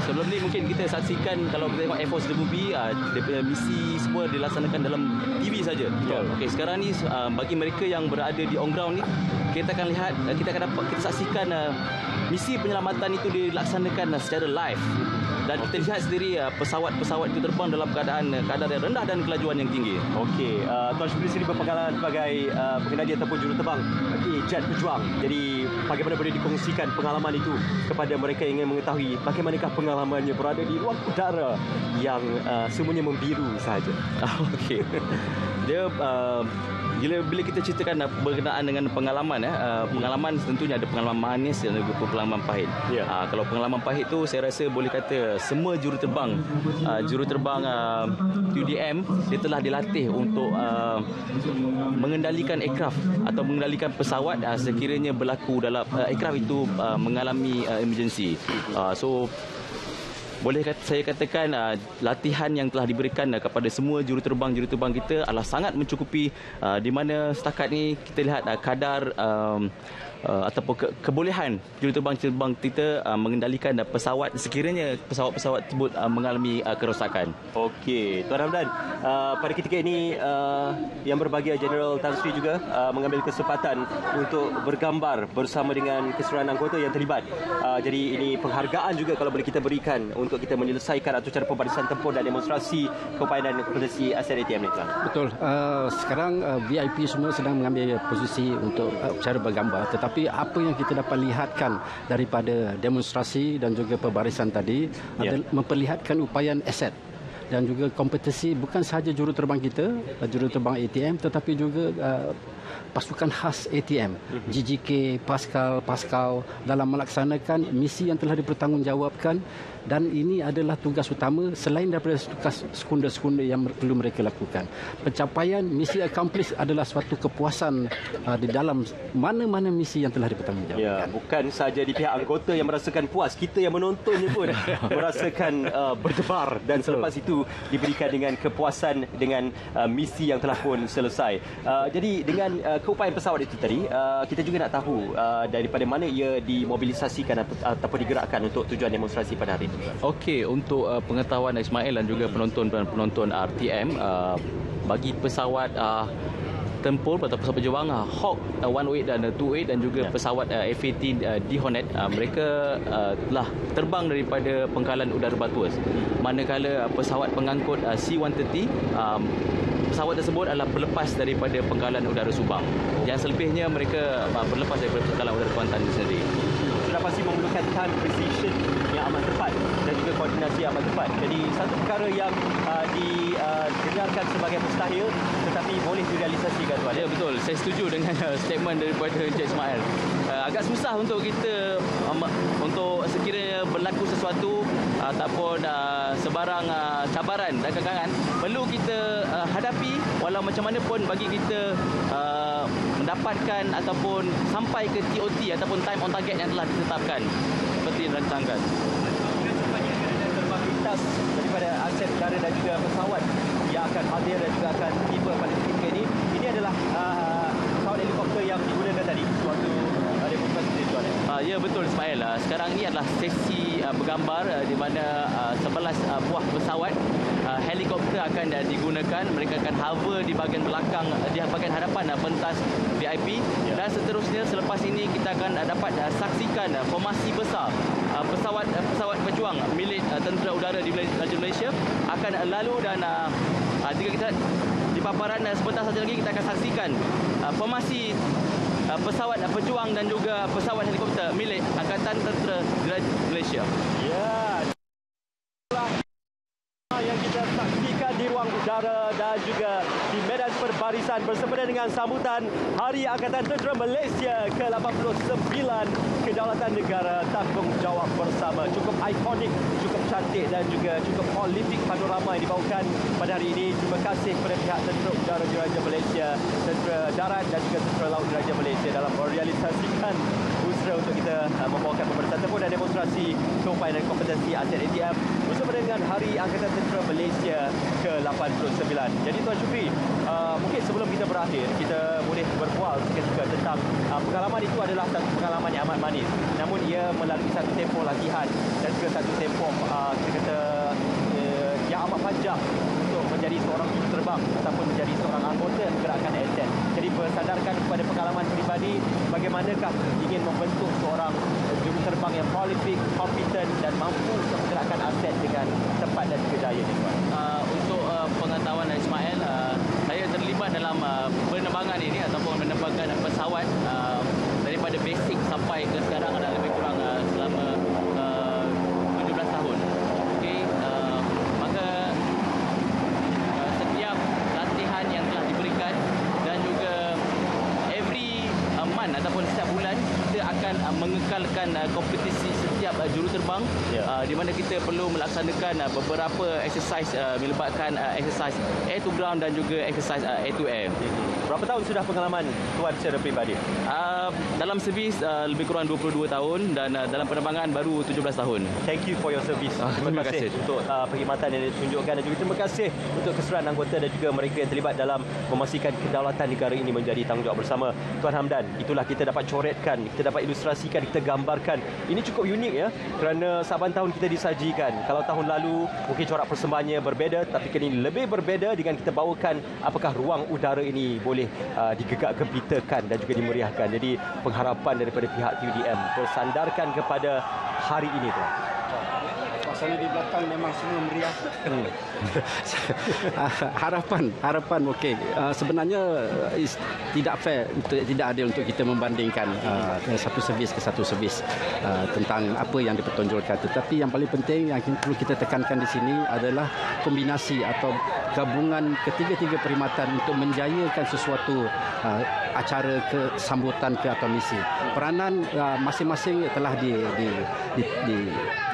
Sebelum ni mungkin kita saksikan kalau kita tengok Air Force the movie, dia punya misi semua dilaksanakan dalam TV saja. Okey, sekarang ni bagi mereka yang berada di on ground ni, kita akan lihat, kita akan dapat kita saksikan misi penyelamatan itu dilaksanakan secara live. Dan kita lihat sendiri pesawat-pesawat itu terbang dalam keadaan kadar yang rendah dan kelajuan yang tinggi. Okey, Tuan Syukri sendiri berpengalaman sebagai pengendali ataupun juruterbang jet pejuang. Jadi bagaimana boleh dikongsikan pengalaman itu kepada mereka yang ingin mengetahui bagaimanakah pengalamannya berada di ruang udara yang semuanya membiru sahaja. Okey. Dia bila kita ceritakan berkenaan dengan pengalaman, pengalaman tentunya ada pengalaman manis dan juga pengalaman pahit. Kalau pengalaman pahit tu saya rasa boleh kata semua juruterbang UDM dia telah dilatih untuk mengendalikan aircraft atau mengendalikan pesawat sekiranya berlaku dalam aircraft itu mengalami emergency. So boleh saya katakan latihan yang telah diberikan kepada semua juruterbang kita adalah sangat mencukupi, di mana setakat ni kita lihat kadar ataupun kebolehan juruterbang kita mengendalikan pesawat sekiranya pesawat-pesawat tersebut mengalami kerosakan. Okey, Tuan Hamdan, pada ketika ini yang berbahagia General Tan Sri juga mengambil kesempatan untuk bergambar bersama dengan keseluruhan anggota yang terlibat. Jadi ini penghargaan juga kalau boleh kita berikan untuk kita menyelesaikan acara pembarisan tempur dan demonstrasi keupayaan dan kompetensi aset ATM ni, Tuan. Betul. Sekarang VIP semua sedang mengambil posisi untuk cara bergambar, tetapi apa yang kita dapat lihatkan daripada demonstrasi dan juga pembarisan tadi adalah memperlihatkan upayaan aset dan juga kompetensi bukan sahaja juruterbang kita, juruterbang ATM, tetapi juga pasukan khas ATM, GGK, Pascal dalam melaksanakan misi yang telah dipertanggungjawabkan, dan ini adalah tugas utama selain daripada tugas sekunder-sekunder yang perlu mereka lakukan. Pencapaian misi accomplished adalah suatu kepuasan di dalam mana-mana misi yang telah dipertanggungjawabkan. Ya, bukan saja di pihak anggota yang merasakan puas, kita yang menontonnya pun merasakan berdebar, dan selepas itu diberikan dengan kepuasan dengan misi yang telah pun selesai. Jadi dengan keupayaan pesawat itu tadi, kita juga nak tahu daripada mana ia dimobilisasikan ataupun digerakkan untuk tujuan demonstrasi pada hari ini. Okey, untuk pengetahuan Ismail dan juga penonton RTM, bagi pesawat tempur atau pesawat berjuang Hawk 108 dan 28 dan juga pesawat F-18 D Hornet, mereka telah terbang daripada pangkalan udara Batuas, manakala pesawat pengangkut C-130 pesawat tersebut adalah berlepas daripada pangkalan udara Subang. Yang selebihnya mereka berlepas daripada pangkalan udara Kuantan sendiri. Sudah pasti memerlukan time precision yang amat tepat dan juga koordinasi yang amat tepat. Jadi satu perkara yang digelarkan sebagai mustahil tetapi boleh direalisasikan, Tuan. Ya, betul. Saya setuju dengan statement daripada Encik Ismail. Agak susah untuk kita untuk sekiranya berlaku sesuatu ataupun sebarang cabaran dan kekangan perlu kita hadapi, walau macam mana pun bagi kita mendapatkan ataupun sampai ke TOT ataupun time on target yang telah ditetapkan seperti dirancangkan. Terbang lintas daripada aset udara dan juga pesawat yang akan hadir dan juga akan tiba pada ketika ini. Ini adalah pesawat helikopter yang digunakan tadi waktu demonstrasi ini, Tuan. Ya, betul Ismail. Sekarang ini adalah sesi bergambar di mana 11 buah pesawat helikopter akan digunakan. Mereka akan hover di bahagian belakang, di bahagian hadapan pentas VIP. Dan seterusnya selepas ini kita akan dapat saksikan formasi besar pesawat pejuang milik Tentera Udara di Raja Malaysia akan lalu, dan jika kita di paparan sebentar saja lagi kita akan saksikan formasi pesawat pejuang dan juga pesawat helikopter milik Angkatan Tentera Malaysia. Ya, yang kita saksikan di ruang udara dan juga di medan perbarisan bersempena dengan sambutan Hari Angkatan Tentera Malaysia ke-89, Kedaulatan Negara, Tanggungjawab Bersama. Cukup ikonik, cukup cantik dan juga cukup prolific panorama yang dibawakan pada hari ini. Terima kasih kepada pihak Tentera Udara Diraja Malaysia, Tentera Darat dan juga Tentera Laut Diraja Malaysia dalam merealisasikan usaha untuk kita membawakan pemberitaan tempur dan demonstrasi keupayaan dan kompetensi aset ATM bersama dengan Hari Angkatan Tentera Malaysia ke-89. Jadi Tuan Syukri, mungkin sebelum kita berakhir, kita boleh berbual seketika tentang pengalaman itu adalah satu pengalaman yang amat manis. Namun ia melalui satu tempoh latihan dan juga satu tempoh kita kata yang amat panjang untuk menjadi seorang terbang ataupun menjadi seorang anggota gerakan ASET. Jadi bersandarkan kepada pengalaman peribadi, bagaimanakah ingin membentuk seorang juruterbang yang prolific, kompeten dan mampu untuk menggerakkan ASET dengan tepat dan juga daya ni, Tuan. Untuk pengetahuan Ismail, saya terlibat dalam penerbangan ini ataupun menerbangkan pesawat daripada basic sampai ke sekarang adalah lebih kurang selama 17 tahun. Okey, maka setiap latihan yang telah diberikan dan juga every month ataupun setiap bulan kita akan mengekalkan kompetisi setiap juruterbang, di mana kita perlu melaksanakan beberapa exercise melibatkan exercise air to ground dan juga exercise air to air. Berapa tahun sudah pengalaman Tuan secara peribadi? Dalam servis lebih kurang 22 tahun dan dalam penerbangan baru 17 tahun. Thank you for your service. Terima kasih untuk perkhidmatan yang ditunjukkan dan juga terima kasih untuk keseluruhan anggota dan juga mereka yang terlibat dalam memastikan kedaulatan negara ini menjadi tanggungjawab bersama. Tuan Hamdan, itulah kita dapat coretkan, kita dapat ilustrasikan, kita gambarkan. Ini cukup unik ya, kerana saban tahun kita disajikan. Kalau tahun lalu mungkin corak persembahannya berbeza, tapi kali ini lebih berbeza dengan kita bawakan apakah ruang udara ini boleh digegak gempitakan dan juga dimeriahkan. Jadi pengharapan daripada pihak TUDM bersandarkan kepada hari ini, Tuan. Suasana di belakang memang semua meriah. Harapan okey. Sebenarnya tidak fair, tidak adil untuk kita membandingkan satu servis ke satu servis tentang apa yang dipertonjolkan. Tetapi yang paling penting yang perlu kita tekankan di sini adalah kombinasi atau gabungan ketiga-tiga perkhidmatan untuk menjayakan sesuatu acara sambutan ke atau misi. Peranan masing-masing telah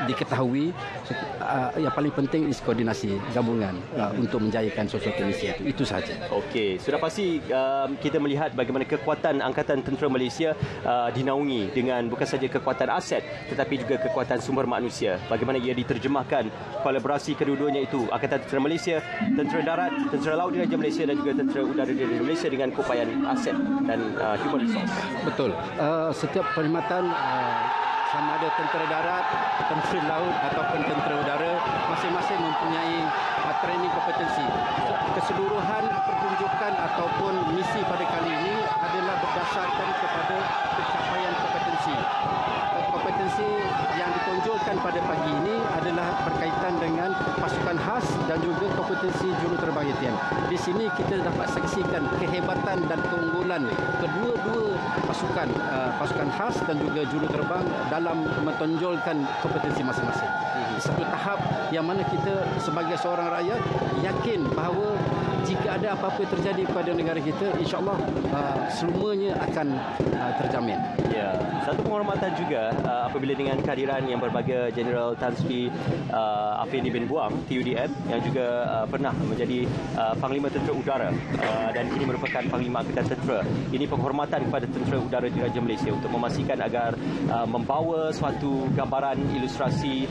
diketahui. Yang paling penting is koordinasi gabungan untuk menjayakan sesuatu misi itu sahaja. Okey, sudah pasti kita melihat bagaimana kekuatan Angkatan Tentera Malaysia dinaungi dengan bukan saja kekuatan aset tetapi juga kekuatan sumber manusia. Bagaimana ia diterjemahkan kolaborasi kedua-duanya itu, Angkatan Tentera Malaysia, Tentera Darat, Tentera Laut Diraja Malaysia dan juga Tentera Udara Diraja Malaysia dengan keupayaan aset dan human resource. Betul. Setiap perkhidmatan sama ada tentera darat, tentera laut ataupun tentera udara, masing-masing mempunyai training kompetensi. Keseluruhan pertunjukan ataupun misi pada kali ini adalah berdasarkan kepada pencapaian kompetensi. Kompetensi yang ditonjolkan pada pagi ini adalah berkaitan dengan pasukan khas dan juga kompetensi juruterbang ATM. Di sini kita dapat saksikan kehebatan dan keunggulan kedua-dua pasukan khas dan juga juruterbang dalam mentonjolkan kompetensi masing-masing. Satu tahap yang mana kita sebagai seorang rakyat yakin bahawa jika ada apa-apa terjadi pada negara kita, insya-Allah semuanya akan terjamin. Ya, satu penghormatan juga apabila dengan kehadiran yang berbahagia Jeneral Tan Sri Afeni bin Buang TUDM yang juga pernah menjadi Panglima Tentera Udara dan kini merupakan Panglima Angkatan Tentera. Ini penghormatan kepada Tentera Udara Diraja Malaysia untuk memastikan agar membawa suatu gambaran ilustrasi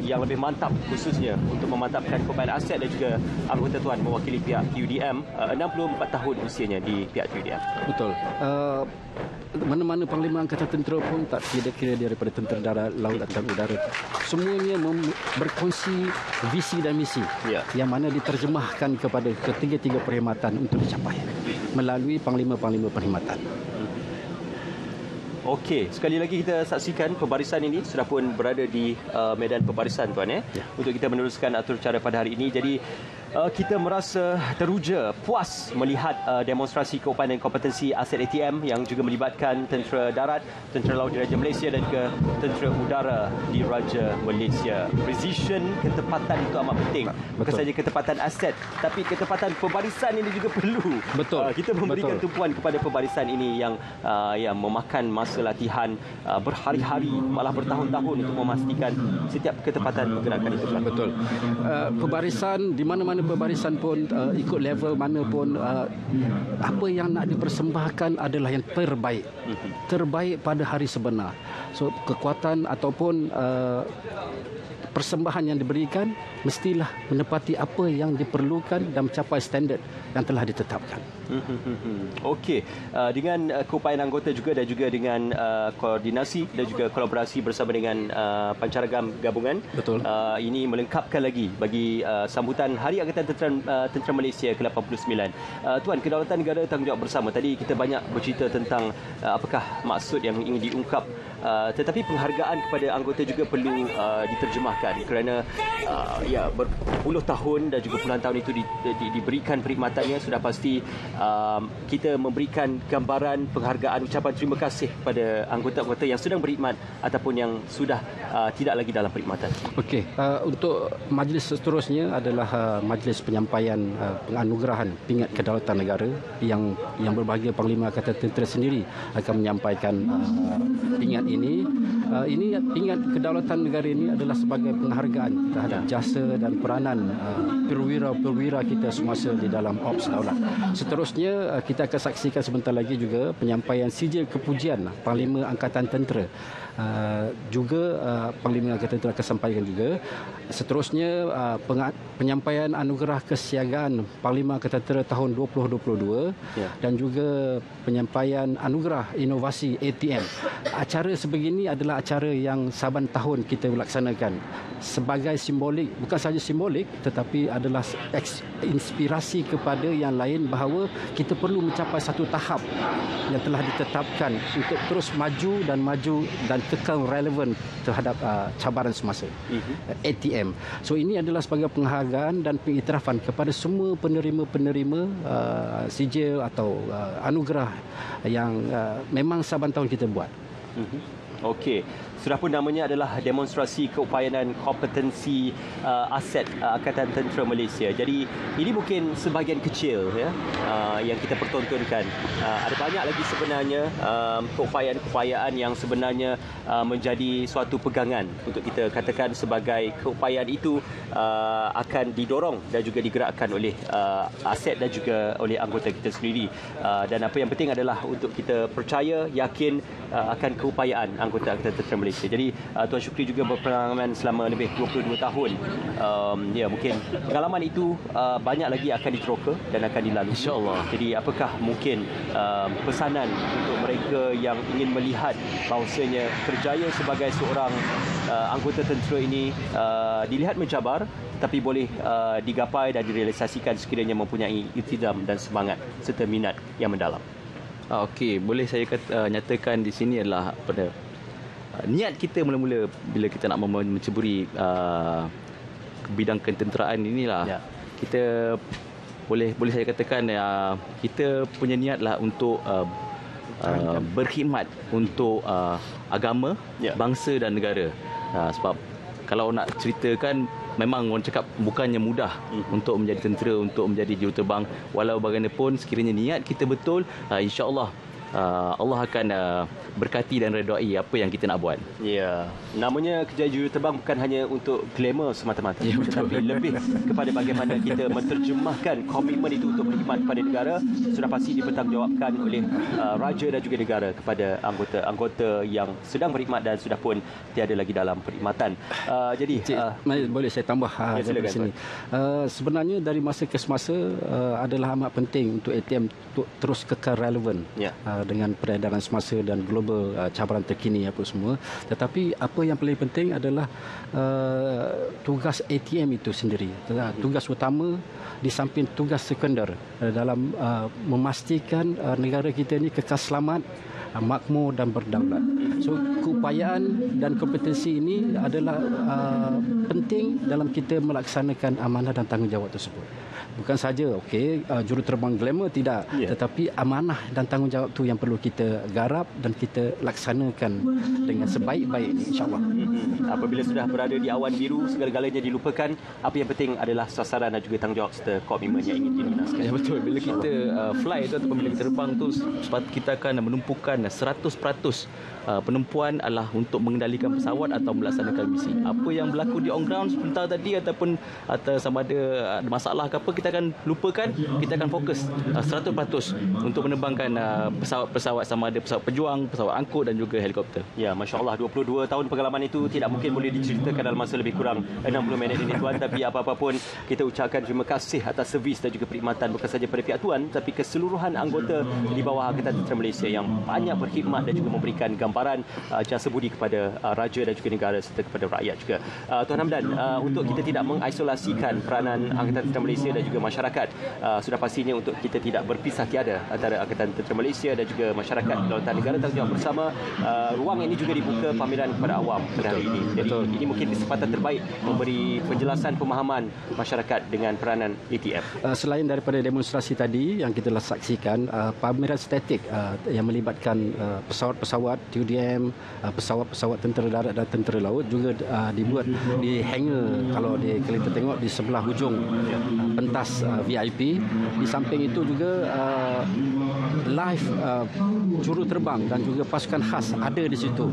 yang lebih mantap, khususnya untuk memantapkan keupayaan aset dan juga anggota tuan mewakili pihak TUDM 64 tahun usianya di pihak TUDM. Betul. Mana-mana Panglima Angkatan Tentera pun tak kira daripada tentera darat, laut dan udara. Semuanya berkongsi visi dan misi yang mana diterjemahkan kepada ketiga-tiga perkhidmatan untuk dicapai melalui panglima-panglima perkhidmatan. Okey, sekali lagi kita saksikan pembarisan ini sudah pun berada di medan pembarisan, tuan ya. Untuk kita meneruskan atur cara pada hari ini. Jadi kita merasa teruja, puas melihat demonstrasi keupayaan dan kompetensi aset ATM yang juga melibatkan Tentera Darat, Tentera Laut Diraja Malaysia dan juga Tentera Udara Diraja Malaysia. Precision, ketepatan itu amat penting. Bukan saja ketepatan aset, tapi ketepatan pembarisan ini juga perlu. Betul. Kita memberikan tumpuan kepada pembarisan ini yang memakan masa latihan berhari-hari, malah bertahun-tahun untuk memastikan setiap ketepatan pergerakan itu. Betul. Pembarisan di mana-mana berbarisan pun, ikut level mana pun, apa yang nak dipersembahkan adalah yang terbaik pada hari sebenar. So kekuatan ataupun persembahan yang diberikan mestilah menepati apa yang diperlukan dan mencapai standard yang telah ditetapkan. Okey, dengan keupayaan anggota juga dan juga dengan koordinasi dan juga kolaborasi bersama dengan pancaragam gabungan. Betul. Ini melengkapkan lagi bagi sambutan Hari Angkatan Tentera Malaysia ke-89. Tuan, kedaulatan negara tanggungjawab bersama. Tadi kita banyak bercerita tentang apakah maksud yang ingin diungkap, tetapi penghargaan kepada anggota juga perlu diterjemahkan kerana berpuluh tahun dan juga puluhan tahun itu diberikan perkhidmatannya. Sudah pasti kita memberikan gambaran penghargaan, ucapan terima kasih kepada anggota-anggota yang sedang berkhidmat ataupun yang sudah tidak lagi dalam perkhidmatan. Okey, untuk majlis seterusnya adalah majlis penyampaian penganugerahan pingat kedaulatan negara yang berbahagia Panglima Angkatan Tentera sendiri akan menyampaikan pingat ini. Ini pingat kedaulatan negara ini adalah sebagai penghargaan terhadap jasa dan peranan perwira-perwira kita semasa di dalam Ops Daulat. Seterusnya kita akan saksikan sebentar lagi juga penyampaian sijil kepujian Panglima Angkatan Tentera. Juga Panglima Angkatan Tentera akan sampaikan juga. Seterusnya penyampaian anugerah kesiagaan Panglima Angkatan Tentera tahun 2022 dan juga penyampaian anugerah inovasi ATM. Acara sebegini adalah acara yang saban tahun kita laksanakan sebagai simbolik, bukan sahaja simbolik tetapi adalah inspirasi kepada yang lain bahawa kita perlu mencapai satu tahap yang telah ditetapkan untuk terus maju dan kekal relevan terhadap cabaran semasa. ATM. So ini adalah sebagai penghargaan dan pengiktirafan kepada semua penerima-penerima sijil atau anugerah yang memang saban tahun kita buat. Okey, sudah pun namanya adalah demonstrasi keupayaan kompetensi aset Angkatan Tentera Malaysia. Jadi ini mungkin sebahagian kecil yang kita pertontonkan. Ada banyak lagi sebenarnya keupayaan-keupayaan yang sebenarnya menjadi suatu pegangan untuk kita katakan sebagai keupayaan itu akan didorong dan juga digerakkan oleh aset dan juga oleh anggota kita sendiri. Dan apa yang penting adalah untuk kita percaya, yakin akan keupayaan anggota Angkatan Tentera Malaysia. Jadi Tuan Syukri juga berpengalaman selama lebih 22 tahun. Mungkin pengalaman itu banyak lagi akan diteroka dan akan dilalui, InsyaAllah. Jadi apakah mungkin pesanan untuk mereka yang ingin melihat bahawasanya kerjaya sebagai seorang anggota tentera ini dilihat mencabar tetapi boleh digapai dan direalisasikan sekiranya mempunyai iltizam dan semangat serta minat yang mendalam. Okey, boleh saya nyatakan di sini adalah pada niat kita mula-mula bila kita nak menceburi bidang ketenteraan inilah. Kita boleh saya katakan kita punya niatlah untuk berkhidmat untuk agama, bangsa dan negara. Sebab kalau nak ceritakan memang orang cakap bukannya mudah untuk menjadi tentera, untuk menjadi juruterbang. Walau bagaimanapun sekiranya niat kita betul, insya-Allah Allah akan berkati dan redai apa yang kita nak buat. Ya, namanya kerjaya juruterbang bukan hanya untuk glamour semata-mata, tetapi lebih kepada bagaimana kita menterjemahkan komitmen itu untuk berkhidmat kepada negara. Sudah pasti dipertanggungjawabkan oleh raja dan juga negara kepada anggota yang sedang berkhidmat dan sudah pun tiada lagi dalam perkhidmatan. Jadi boleh saya tambah di sini. Sebenarnya dari masa ke semasa adalah amat penting untuk ATM terus kekal relevan dengan peredaran semasa dan global cabaran terkini apa semua. Tetapi apa yang paling penting adalah tugas ATM itu sendiri. Tugas utama di samping tugas sekunder dalam memastikan negara kita ini kekal selamat, makmur dan berdaulat. So keupayaan dan kompetensi ini adalah penting dalam kita melaksanakan amanah dan tanggungjawab tersebut. Bukan saja juruterbang glamour tidak, tetapi amanah dan tanggungjawab tu yang perlu kita garap dan kita laksanakan dengan sebaik-baiknya, insya-Allah. apabila sudah berada di awan biru, segala-galanya dilupakan. Apa yang penting adalah sasaran dan juga tanggungjawab serta komitmen yang ingin dilunaskan. Ya, betul. Bila kita fly tu ataupun bila kita terbang tu, kita akan menumpukan 100% penumpuan adalah untuk mengendalikan pesawat atau melaksanakan misi. Apa yang berlaku di on ground sebentar tadi ataupun atau sama ada masalah ke apa, kita akan lupakan. Kita akan fokus 100% untuk menerbangkan pesawat-pesawat, sama ada pesawat pejuang, pesawat angkut dan juga helikopter. Ya, Masya Allah, 22 tahun pengalaman itu tidak mungkin boleh diceritakan dalam masa lebih kurang 60 minit ini, Tuan. Tapi apa-apa pun, kita ucapkan terima kasih atas servis dan juga perkhidmatan bukan saja pada pihak Tuan, tapi keseluruhan anggota di bawah Angkatan Tentera Malaysia yang banyak berkhidmat dan juga memberikan gambaran jasa budi kepada raja dan juga negara serta kepada rakyat juga. Tuan Hamdan, untuk kita tidak mengisolasikan peranan Angkatan Tentera Malaysia dan juga masyarakat, sudah pastinya untuk kita tidak berpisah tiada antara Angkatan Tentera Malaysia dan juga masyarakat lautan negara tanggungjawab bersama. Ruang ini juga dibuka pameran kepada awam pada hari ini. Jadi ini mungkin kesempatan terbaik memberi penjelasan pemahaman masyarakat dengan peranan ATM. Selain daripada demonstrasi tadi yang kita telah saksikan, pameran statik yang melibatkan pesawat-pesawat TUDM, pesawat-pesawat tentera darat dan tentera laut juga dibuat di hangar, kalau kita tengok di sebelah hujung pentas VIP. Di samping itu juga live juru terbang dan juga pasukan khas ada di situ.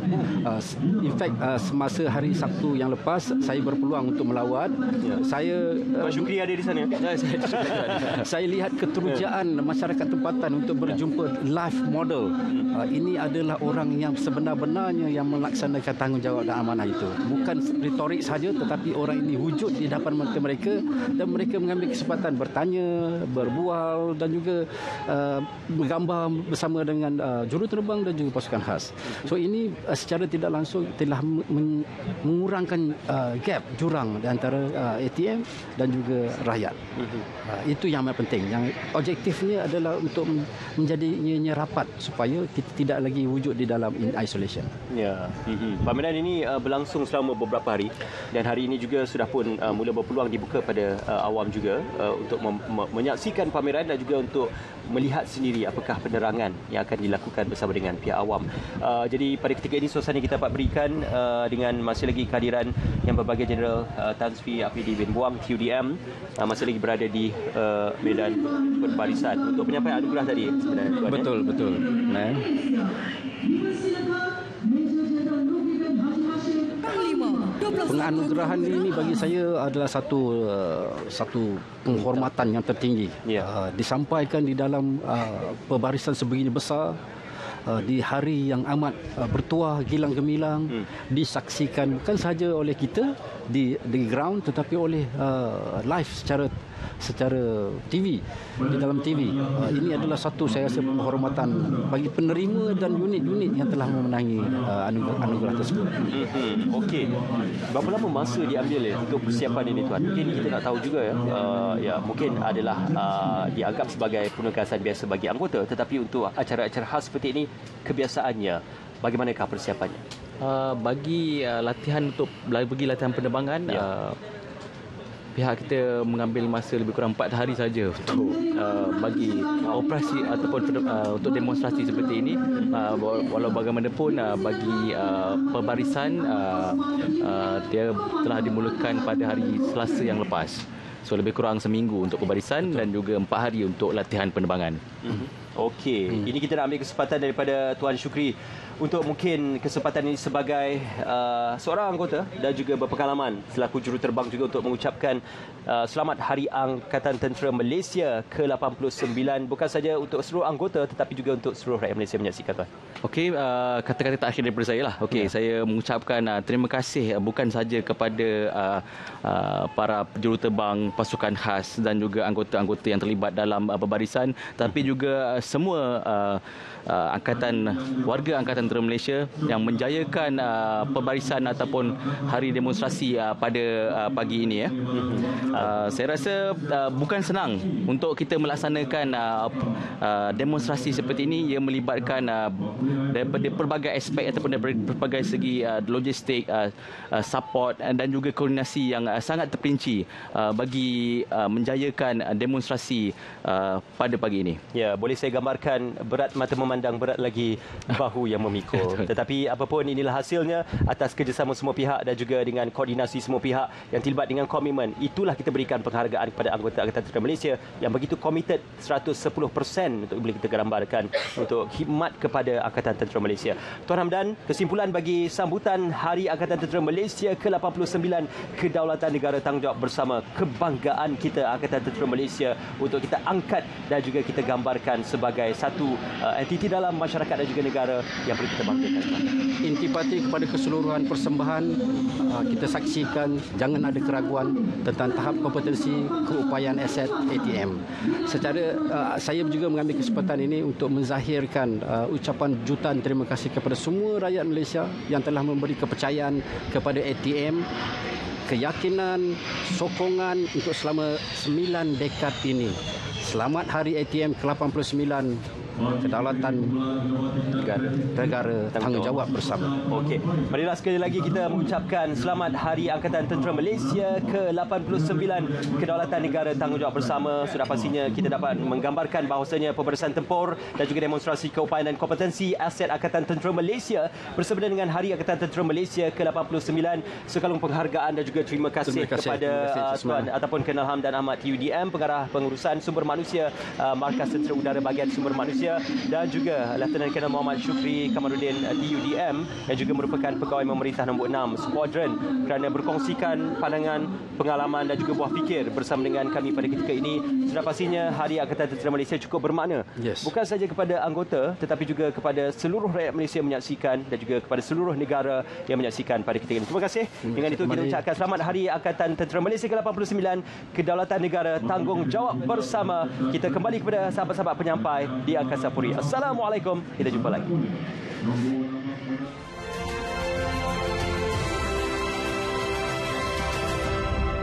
In fact, semasa hari Sabtu yang lepas saya berpeluang untuk melawat. Saya Pak Syukri ada di sana. saya lihat keterujaan masyarakat tempatan untuk berjumpa live model. Ini adalah orang yang sebenar-benarnya yang melaksanakan tanggungjawab dan amanah itu. Bukan retorik saja, tetapi orang ini wujud di hadapan mata mereka dan mereka mengambil kesempatan bertanya, berbual dan juga bergambar bersama dengan juru terbang dan juga pasukan khas. So ini secara tidak langsung telah mengurangkan gap, jurang di antara ATM dan juga rakyat. Itu yang paling penting. Yang objektifnya adalah untuk menjadinya rapat supaya kita tidak lagi wujud di dalam isolation. Ya. Pameran ini berlangsung selama beberapa hari dan hari ini juga sudah pun mula berpeluang dibuka pada awam juga untuk menyaksikan pameran dan juga untuk melihat sendiri apakah penerangan yang akan dilakukan bersama dengan pihak awam. Jadi pada ketika ini suasana kita dapat berikan dengan masih lagi kehadiran yang berbagai Jeneral Tan Sri Afridi bin Buang TUDM masih lagi berada di medan perbarisan untuk penyampaian anugerah tadi sebenarnya, Tuan. Betul. Penganugerahan ini bagi saya adalah satu penghormatan yang tertinggi. Disampaikan di dalam perbarisan sebegini besar, di hari yang amat bertuah gilang gemilang, disaksikan bukan sahaja oleh kita di ground tetapi oleh live secara TV, di dalam TV. Ini adalah satu, saya rasa, penghormatan bagi penerima dan unit-unit yang telah memenangi anugerah tersebut. Okey. Berapa lama masa diambil untuk persiapan ini, Tuan? Mungkin kita nak tahu juga mungkin adalah dianggap sebagai penugasan biasa bagi anggota, tetapi untuk acara-acara khas seperti ini, kebiasaannya bagaimanakah persiapannya? Bagi latihan penerbangan, pihak kita mengambil masa lebih kurang 4 hari saja untuk bagi operasi ataupun untuk demonstrasi seperti ini. Walau bagaimanapun bagi perbarisan dia telah dimulakan pada hari Selasa yang lepas. So lebih kurang seminggu untuk perbarisan dan juga 4 hari untuk latihan penerbangan. Okey, ini kita nak ambil kesempatan daripada Tuan Syukri untuk mungkin kesempatan ini sebagai seorang anggota dan juga berpengalaman selaku juru terbang juga untuk mengucapkan selamat Hari Angkatan Tentera Malaysia ke-89, bukan saja untuk seluruh anggota tetapi juga untuk seluruh rakyat Malaysia menyaksikan, Tuan. Okey, kata-kata terakhir daripada saya lah. Okey, saya mengucapkan terima kasih bukan saja kepada para juru terbang, pasukan khas dan juga anggota-anggota yang terlibat dalam perbarisan, tapi juga semua warga Angkatan Tentera Malaysia yang menjayakan perbarisan ataupun hari demonstrasi pada pagi ini. Saya rasa bukan senang untuk kita melaksanakan demonstrasi seperti ini. Ia melibatkan daripada pelbagai aspek ataupun daripada pelbagai segi logistik, support dan juga koordinasi yang sangat terperinci bagi menjayakan demonstrasi pada pagi ini. Ya, boleh saya gambarkan berat mata memandang, berat lagi bahu yang memikul. Tetapi apapun inilah hasilnya atas kerjasama semua pihak dan juga dengan koordinasi semua pihak yang terlibat dengan komitmen. Itulah kita berikan penghargaan kepada anggota Angkatan Tentera Malaysia yang begitu komited 110% untuk boleh kita gambarkan untuk khidmat kepada Angkatan Tentera Malaysia. Tuan Hamdan, kesimpulan bagi sambutan Hari Angkatan Tentera Malaysia ke-89, kedaulatan negara, tanggungjawab bersama, kebanggaan kita Angkatan Tentera Malaysia untuk kita angkat dan juga kita gambarkan sebagai satu entiti dalam masyarakat dan juga negara yang perlu kita bangkitkan. Intipati kepada keseluruhan persembahan, kita saksikan jangan ada keraguan tentang tahap kompetensi keupayaan aset ATM. Secara saya juga mengambil kesempatan ini untuk menzahirkan ucapan jutaan terima kasih kepada semua rakyat Malaysia yang telah memberi kepercayaan kepada ATM, keyakinan, sokongan untuk selama 9 dekad ini. Selamat Hari ATM ke-89, kedaulatan negara, tanggungjawab bersama. Okey, marilah sekali lagi kita mengucapkan selamat Hari Angkatan Tentera Malaysia ke-89, kedaulatan negara, tanggungjawab bersama. Sudah pastinya kita dapat menggambarkan bahawasanya pembarisan tempur dan juga demonstrasi keupayaan dan kompetensi aset Angkatan Tentera Malaysia bersempena dengan Hari Angkatan Tentera Malaysia ke-89. Sekalung penghargaan dan juga terima kasih kepada Tuan ataupun Colonel Hamdan Ahmad TUDM, Pengarah Pengurusan Sumber Manusia Markas Tentera Udara Bahagian Sumber Manusia, dan juga Lieutenant Colonel Muhammad Syukri Kamarudin TUDM yang juga merupakan pegawai memerintah nombor 6 Squadron kerana berkongsikan pandangan, pengalaman dan juga buah fikir bersama dengan kami pada ketika ini. Sudah pastinya Hari Angkatan Tentera Malaysia cukup bermakna. Bukan saja kepada anggota tetapi juga kepada seluruh rakyat Malaysia yang menyaksikan dan juga kepada seluruh negara yang menyaksikan pada ketika ini. Terima kasih. Dengan itu kita ucapkan selamat Hari Angkatan Tentera Malaysia ke-89, kedaulatan negara, tanggungjawab bersama. Kita kembali kepada sahabat-sahabat penyampai di Angkasa Puri. Assalamualaikum. Kita jumpa lagi.